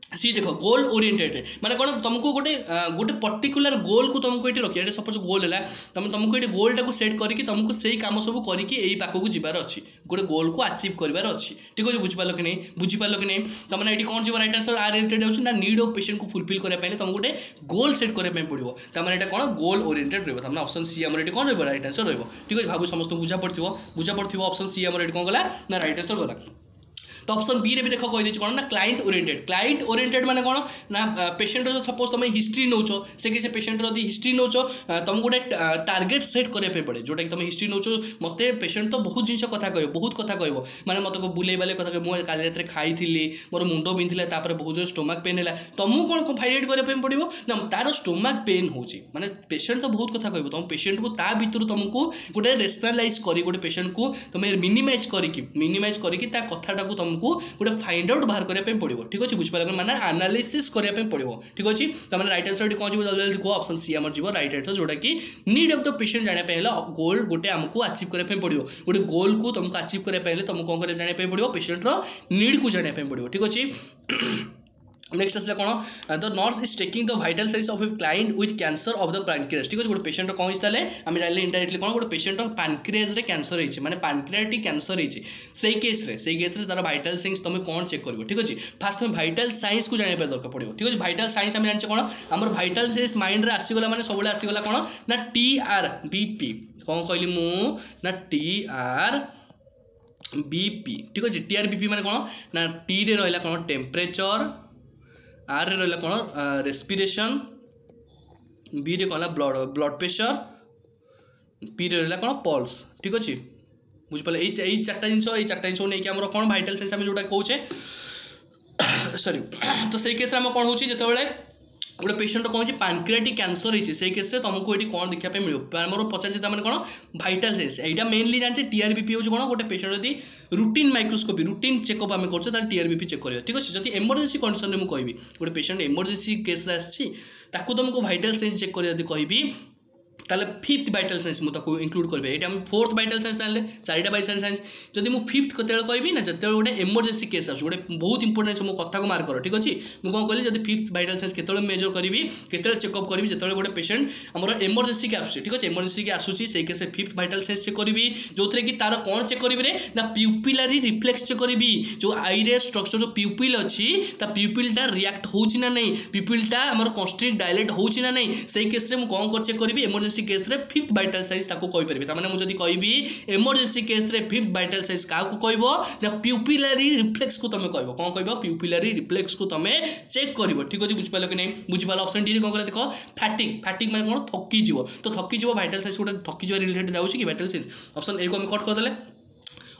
S1: सी देखो गोल ओरिएंटेड माने कोन तुमको गोटे गोटे पर्टिकुलर गोल को तुमको एटी रखिया सपोज गोल हैला तुमको एटी गोल टाको सेट करी कि तुमको सेही काम सब करी कि एई पाखो को जिबार अछि गोटे गोल को अचीव करबार अछि। ठीक अछि बुझ पालो कि नहीं तमने एटी कोन जिवो राइट आंसर आर रिलेटेड अछि ना नीड ऑफ पेशेंट को फुलफिल करे पहिले तुमको गोटे गोल सेट करे पय पड़िबो तमने एटा कोन गोल ओरिएंटेड रहबो तमने ऑप्शन सी हमर एटी कोन रहबो राइट आंसर रहबो। ठीक अछि भाबु समस्त बुझा पड़थिबो ऑप्शन सी हमर एटी कोन गला ना राइट आंसर गला। तो ऑप्शन बी रे भी देखो कहि दै छी कोन ना क्लाइंट ओरिएंटेड माने कोन ना पेशेंट रो सपोज तुम हिस्ट्री नौचो से कि से पेशेंट रो दी हिस्ट्री नौचो तुम गोटे टारगेट सेट करे पे पड़े जोटा कि तुम हिस्ट्री नौचो मते पेशेंट तो बहुत जिंस कथा कहबो बहुत कथा कहबो माने मते को बुले बाले कथा मो काली रात रे खाई थिली मोर मुंडो बिंथिला तापर बहुत जो स्टमक पेन हैला तुमको कोन फाइट करे पे पड़िबो ना तार स्टमक पेन होची माने पेशेंट तो बहुत कथा कहबो तुम पेशेंट को ता भीतर तुमको गोटे रेशनलाइज करी गोटे पेशेंट को तुम मिनिमाइज करी ता कथाटा को तुमको गोटे फाइंड आउट बाहर करने पे पड़ो। ठीक अच्छे बुझिपारे माने एनालिसिस करने पड़ो। ठीक अच्छे तो मैंने राइट आंसर कौन जी जल्दी कह ऑप्शन सी आम जीव राइट आंसर जोटा कि नीड ऑफ द पेशेंट जानापी गोल गोटे आमको अचीव करने पड़ो गोटे गोल को तुमको अचीव करने तुमको कौन कर जानापी पड़ो पेशेंट नीड को जानापी पड़ो। ठीक अच्छे नेक्स्ट आसला कौन the nurse is taking the vital size of a client with cancer of the pancreas. ठीक है गोटे पेशेंट कौन होता है आम जान इनडायरेक्टली कौन गोटे पेशेंट पैनक्रियाज रे कैंसर होती है माने पैनक्रियाटिक कैंसर होती है से केस रे तार भाइटल साइंस तुम कौन चेक कर। ठीक अच्छे फास्ट तुम भाइटल साइंस को जाना दरकार पड़ो। ठीक है भाइटल साइंस आम जाने कौन आम भाइटल साइंस माइंड रे आसीगला माने सब आसीगला कौन ना TRBP कौन कहली मु ना TRBP। ठीक अच्छे TRBP माने कौन ना टी रे रहा कौन टेम्परेचर आर रे रहा कौन रेस्पिरेशन बी रे कौन ब्लड प्रेशर पी रे रहा कौन पल्स। ठीक अच्छे बुझिपारे यही चार्टा जिन नहीं आम कौन भाइटल साइंस आम जोटा कहे सॉरी तो सही केस आम कौन होते गोटे पेशेंट कौन पैनक्रियाटिक कैंसर होती से केस तुमको ये कौन देखा मिलो पचार मैंने कौन भाइटल साइंस यहाँ मेनली जाने TRBP हूँ कौन गोटे पेशेंट यदि रूटीन माइक्रोस्कोपी रूटीन चेकअप आम कर TRBP चेक करा। ठीक अच्छे जब इमरजेंसी कंडीशन में मुझे कहि गोटे पेशेंट इमरजेंसी केस आसको तुमको भाइटल साइंस चेक कर कहि ताले फिफ्थ भाइटल साइंस मुझे इंक्लूड करेंगे ये फोर्थ भाइटल साइंस जान चारिटा भाइटल साइंस जब मुझे फिफ्थ केत कहि ना जो गोटे इमरजेंसी केस आस गोटे बहुत इंपोर्टेंट मो कथा को मार्क कर। ठीक अच्छे मुझे कौन कहली जब फिफ्थ भाइटल साइंस केत मेजर करी केत चेकअप करी जो गोटे पेशेंट आम इमरजेंसी के आसूँ। ठीक अच्छे इमरजेंसी के आसूसी से case fifth vital signs check करी जो थे कि तार कौन चेक करेंगे ना प्यूपिलारी रिफ्लेक्स चेक करी जो आई रे स्ट्रक्चर जो प्यूपिल अच्छी प्यूपिलटा रिएक्ट होना नहीं प्यूपिलटा आम कन्स्ट्रिक्ट डायलेट होना नहीं से केस में कौन कर चेक करी इमरजेंसी इमरजेंसी केस रे फिफ्थ वाइटल साइज ताको कहि परबे त माने मु जदी कहबी इमरजेंसी केस रे फिफ्थ वाइटल साइज का को कहबो ना प्यूपिलरी रिफ्लेक्स को तमे कहबो कोन कहबो प्यूपिलरी रिफ्लेक्स को तमे चेक करबो ठीक अछि बुझ पालो कि नै बुझ पालो ऑप्शन डी रे कोन कहले देखो फैटिक माने कोन थकी जीवो तो थकी जीवो वाइटल साइज कोटे थकी जीवो रिलेटेड जाउछि कि वाइटल साइज ऑप्शन ए को हम कट कर देले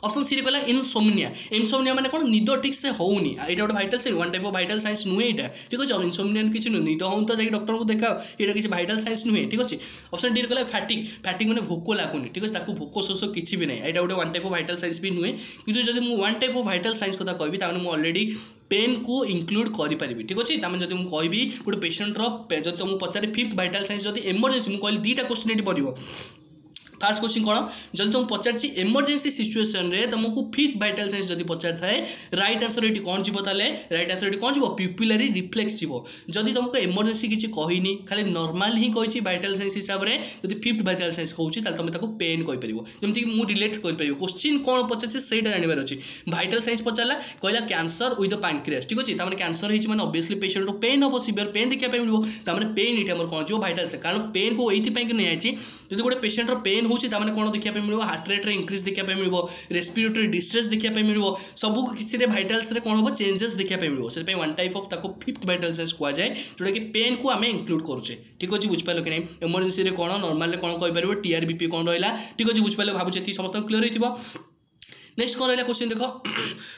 S1: ऑप्शन सी रे कहला इनसोमनिया माने कोन निद ठीक से होउनी एटा गोटे vital science one type of vital science नुहे एटा ठीक अछि इनसोमनिया किछ नु निद होउन तो जाई डॉक्टर को देखाओ एटा किछ वाइटल साइंस नुहे ठीक अछि ऑप्शन डी रे कहला फैटिक माने भोक लागुनी ठीक अछि ताकू भोक शोष किछ भी नै एटा गोटे one type of vital science भी नुहे किंतु जदी मु one type of vital science कथा कहबी ता माने मु ऑलरेडी पेन को इंक्लूड करि परिबी ठीक अछि ता माने जदी मु कहबी गोटे पेशेंट रो जदी तुम पचारे फिफ्थ वाइटल साइंस जदी इमरजेंसी मु कहली दीटा क्वेश्चन एटी पडिबो फास्ट क्वेश्चन कौन जब तुम पचार इमरजेंसी सिचुएशन रे तुमको फिफ्थ वाइटल साइंस जब पचार थाए राइट आंसर ये कौन जीव ताले राइट आंसर ये कौन जीव प्यूपिलरी रिफ्लेक्स जीव जदि तुमको इमरजेंसी किसी कहनी खाली नॉर्मल ही कही वाइटल साइंस हिसाब से जब फिफ्थ वाइटल साइंस कहूँ तुम ताको पेन कहि परिबो जेमति मु रिलेट करि परिबो क्वेश्चन कौन पचार सेटा जानिबार अछि वाइटल साइंस पचारला कहला कैंसर विथ द पैनक्रियास ठीक अछि तामाने कैंसर हिच माने ऑब्वियसली पेशेंट रो पेन हो सिवियर पेन देखिया पे मिलबो तामाने पेन इटा हमर कौन जीव वाइटल साइंस कारण पेन को एथि पय कि नै आछि जदि गोटे पेशेंट रो पेन होछि तामाने कोन देखिया पे मिलबो हार्ट रेट रे इंक्रीज देखिया पे मिलबो रेस्पिरेटरी डिस्ट्रेस देखिया पे मिलबो सब किसी रे वाइटल्स रे कोन होबो चेंजेस देखिया पे मिलबो से पे वन टाइप ऑफ ताको फिफ्थ वाइटल साइंस कोआ जाय जोटा कि पेन को हमें इंक्लूड करूचे ठीक अछि बुझ पालो कि नै इमरजेंसी रे कोन नॉर्मल रे कोन कहि परबो टीआरबीपी कोन रहला ठीक अछि बुझ पालो भाबु जेति समस्त क्लियर हिथिबो नेक्स्ट कौन रहा क्वेश्चन देखो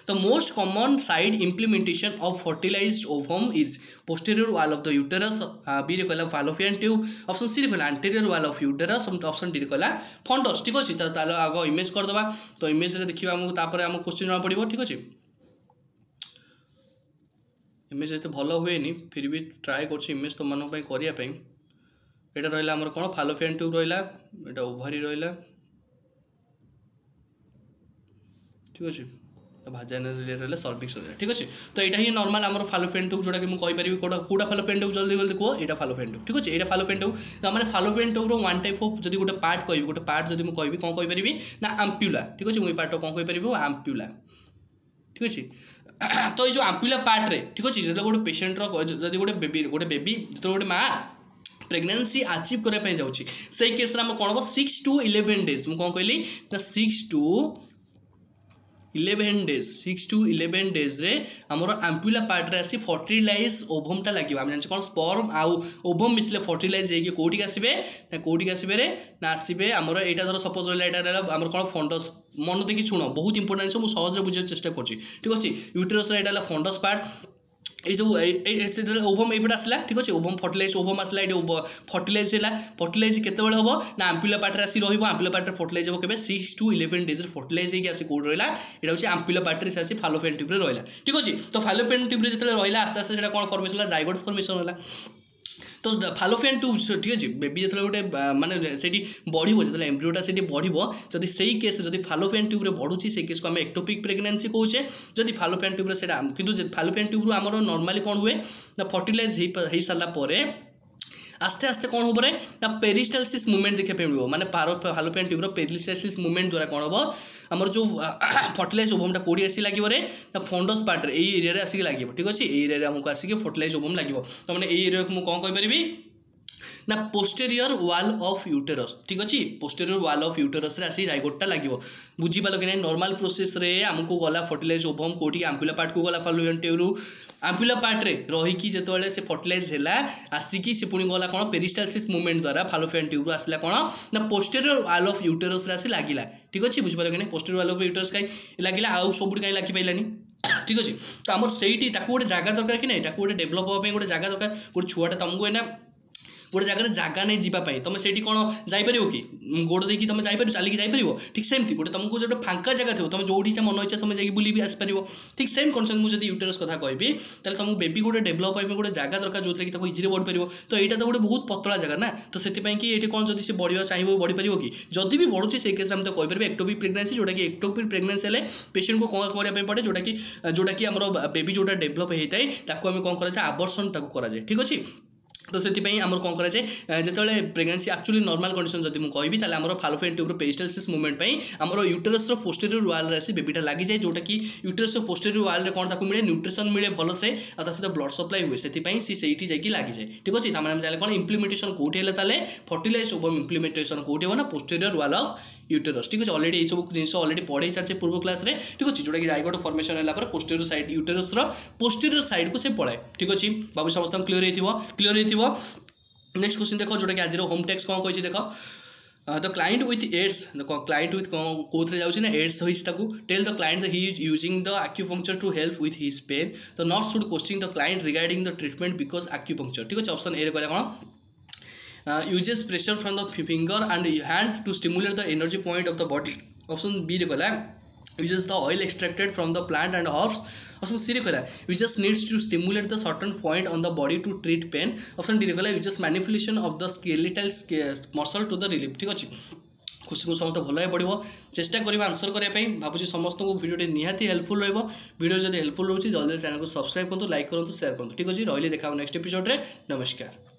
S1: the most common side implementation of fertilized ovum is posterior wall of the uterus B रे कहला फालोपियन ट्यूब ऑप्शन सी रे कहला anterior wall of uterus option D रे कहला फंडस ठीक अछि तालो आगो इमेज कर दबा तो इमेज रे देखिबा हम तापर हम क्वेश्चन ना पड़िबो ठीक अछि इमेज एते भलो हुएनी फिर भी ट्राई करछि इमेज तो मन पय करिया पय एटा रहला हमर कोन फालोपियन ट्यूब रहला एटा ओवरी रहला ठीक अच्छे तो भाजाइनल रहा सर्विक्स रहा ठीक अच्छे तो यहाँ ही नॉर्मल आम फालोपियन ट्यूब जोटा कि मुझे कहीपरि कौटा फालोपियन ट्यूब जल्दी जल्दी कह यहाँ फालोपियन ट्यूब ठीक अच्छे यहाँ फालोपियन ट्यूब तो मैंने फालोपियन ट्यूब वन टाइप ऑफ जब गोटे पार्ट कह गोटे पार्ट जब मुझे कह कौन कहीपरि ना आम्प्यूला ठीक अच्छे मुझे पार्ट कौन कहीपर आम्प्यूला ठीक अच्छे तो ये आम्प्यूला पार्ट रे ठीक अच्छे जो गोटे पेशेंट जब गोटे बेबी जो गोटे माँ प्रेगनेंसी अचीव करने जाऊँगी से केस कौन हम 6 to 11 डेज मुझे कौन कहली ना 6 to 11 डेज रे हमर आम्प्यूला पार्ट रे आसी फर्टिलाइज ओवम टा लागिबा हम जानि कोन स्पर्म आउ ओवम मिसले फर्टिलाइज हेकि कोठी आसीबे रे ना आसीबे हमर एटा धर सपोज रहला एटा हमर कोन फंडस मन देखि सुनो बहुत इंपोर्टेंट छै मु सहज रे बुझे चेष्टा करछि ठीक अछि यूटेरस रे एटा फंडस पार्ट ये जो ओवम ये आसला ठीक अच्छे ओवम फर्टिलाइज ओवम आसला ये फर्टिलाइज है फर्टिलाइज केतबेले हम ना आम्प्यूला पार्ट आसी रहिबो आम्प्यूला पार्ट फर्टिलाइज हम केबे 6 to 11 डेज फर्टिलाइज होगी आसी कोड रहिला एटा होची आम्प्यूला पार्ट रे आसी फालोपियन ट्यूब रे रहिला ठीक अच्छे तो फालोपियन ट्यूब रे जतले रहिला आस्ते आस्ते सेटा कोन फॉर्मेशन होला जाइगोट फॉर्मेशन होला तो फालोपियन ट्यूब ठीक अच्छे बेबी जो गोटे माने से बढ़ो जो एम्ब्रियोटा से बढ़ो जदि से केस जब फालोपियन ट्यूब रे बढ़ुची से केस को आम एक्टोपिक प्रेगनेंसी कहूचे जदि फालोपियन ट्यूब रे सेटा किंतु फालोपियन ट्यूब रो आमर नॉर्मली कौन हुए ना फर्टिलाइज हो सारा पर आस्ते आस्ते कौन हम ना पेरिस्टालसिस मूवमेंट देखा मिलो माने फालोपियन ट्यूब पेरिस्टालसिस मूवमेंट द्वारा कौन हम आमर जो फर्टिलाइज ओवमटा कोड़ी आसी लगे रे ना फंडस पार्ट रे एरिया रे आसिक लगे ठीक अच्छे एरिया आमको आसिक फर्टिलाइज ओवम लगे तो मैंने एरिया को कौन कहीपरि ना पोस्टेरियर वॉल ऑफ यूटेरस ठीक अच्छे पोस्टेरियर वॉल ऑफ यूटेरस रे आसी जाइगोटा लगे बुझीपाल कि नॉर्मल प्रोसेस रे आमको गला फर्टिलाइज ओवम कोठी आम्प्यूला पार्ट को गला फालोपियन ट्यूब रु आम्प्यूला पार्ट रे रहीकि जेतबेले से फर्टिलाइज हैला आसिकी से पुणी गला कोन पेरिस्टालसिस मूवमेंट द्वारा फालोपियन ट्यूब आसला कोन ना पोस्टेरियर वॉल ऑफ यूटेरस रे आसी लागिला ठीक अच्छे बुझीपाल कि पोस्टेरियर वॉल ऑफ यूटेरस काई लागिला आउ सबुड काई लागी पाइलानी ठीक अच्छे तो आमर सेठी ताको गोटे जगह दरकार कि नहीं ताको गोटे डेभलप होबा गोटे जगह दरकार गोटे छुआटा तुमको एना गोटे जगह जगह नहीं जावाई तुम से कौन जापर कि गोड़ देखिए तुम जापर चलिक जापर ठीक सेमती गोटे तुमको जो फांका जगह थो तुम जो मन इच्छा तुम जाकि बुली भी आसपार ठीक सेम कनसेप्ट मुझे यूटेरस कथा कहबी ताले तुमको बेबी गोटे डेभलप होगा गोटे जगह दरकार जो कि इजिली बढ़ी पार तो यहाँ तो गोटे बहुत पतला जगह ना तो से ये कौन जब से बढ़िया चाहिए बढ़ी पार कि जदि भी बढ़ुची से केस तो कहीपर एक्टोपिक प्रेगनेंसी जोटा कि एक्टोपिक प्रेगनेंसी है पेशेंट को कौन करने पड़े जोटा कि आम बेबी जोटा डेभलप होता है ताको आम कौन कराए आबर्सन ताको कराए ठीक अच्छे तो से आमर कौन कराए जो प्रेगनेंसी एक्चुअली नॉर्मल कंडीशन जब मुझे कहि ताले आमर फालोपियन ट्यूब्र पेरिस्टालसिस मूवमेंट आमर यूटेरस पोस्टीरियर वाल रे बेबीटा लगी जाए जोटा कि यूटेरस पोस्टीरियर वाल रे कौन ताको मिले न्यूट्रिशन मिले भल से सहित ब्लड सप्लाई हुए से सीठी जाकि लगी जाए ठीक अच्छे तार जाने कौन इम्प्लीमेंटेशन कौटी है फर्टिलाइज ओवम इम्प्लीमेंटेशन कौटी हो ना पोस्टीरियर वाल ऑफ यूटेरस ठीक अच्छे ऑलरेडी ये सब जिन ऑलरेडी पढ़े सारी पूर्व क्लास रे ठीक अच्छे जोटा कि जाइगोट फॉर्मेशन है posterior side uterus posterior side को से पड़े ठीक अच्छे बाबू समस्त क्लीयर हो नेक्स्ट क्वेश्चन देखो जोटा कि आज होम टेक्स कौन कही देख the client with AIDS client with कौन जाऊँ ना एड्स होती tell the client he is using the acupuncture to help with his pain the nurse should question the client regarding the treatment because acupuncture ठीक अच्छे option A कहला कौन uses pressure from the finger and hand to stimulate the energy point of the body. Option B रे कहला uses the oil extracted from the plant and herbs. Option C रे कहला uses needs to stimulate the certain point on the body to treat pain. Option D रे कहला uses manipulation of the skeletal muscle to the relief. ठीक अच्छे question को समस्त भल पड़ो चेष्टा करा आंसर करने भावुँ समस्त को वीडियो निहाती हेल्पफुल वीडियो जब हेल्पफुल रोचे जल्दी चैनल को सब्सक्राइब करूँ लाइक करूँ शेयर करूँ ठीक अच्छे रही देखा नेक्स्ट एपिसोड रे नमस्कार।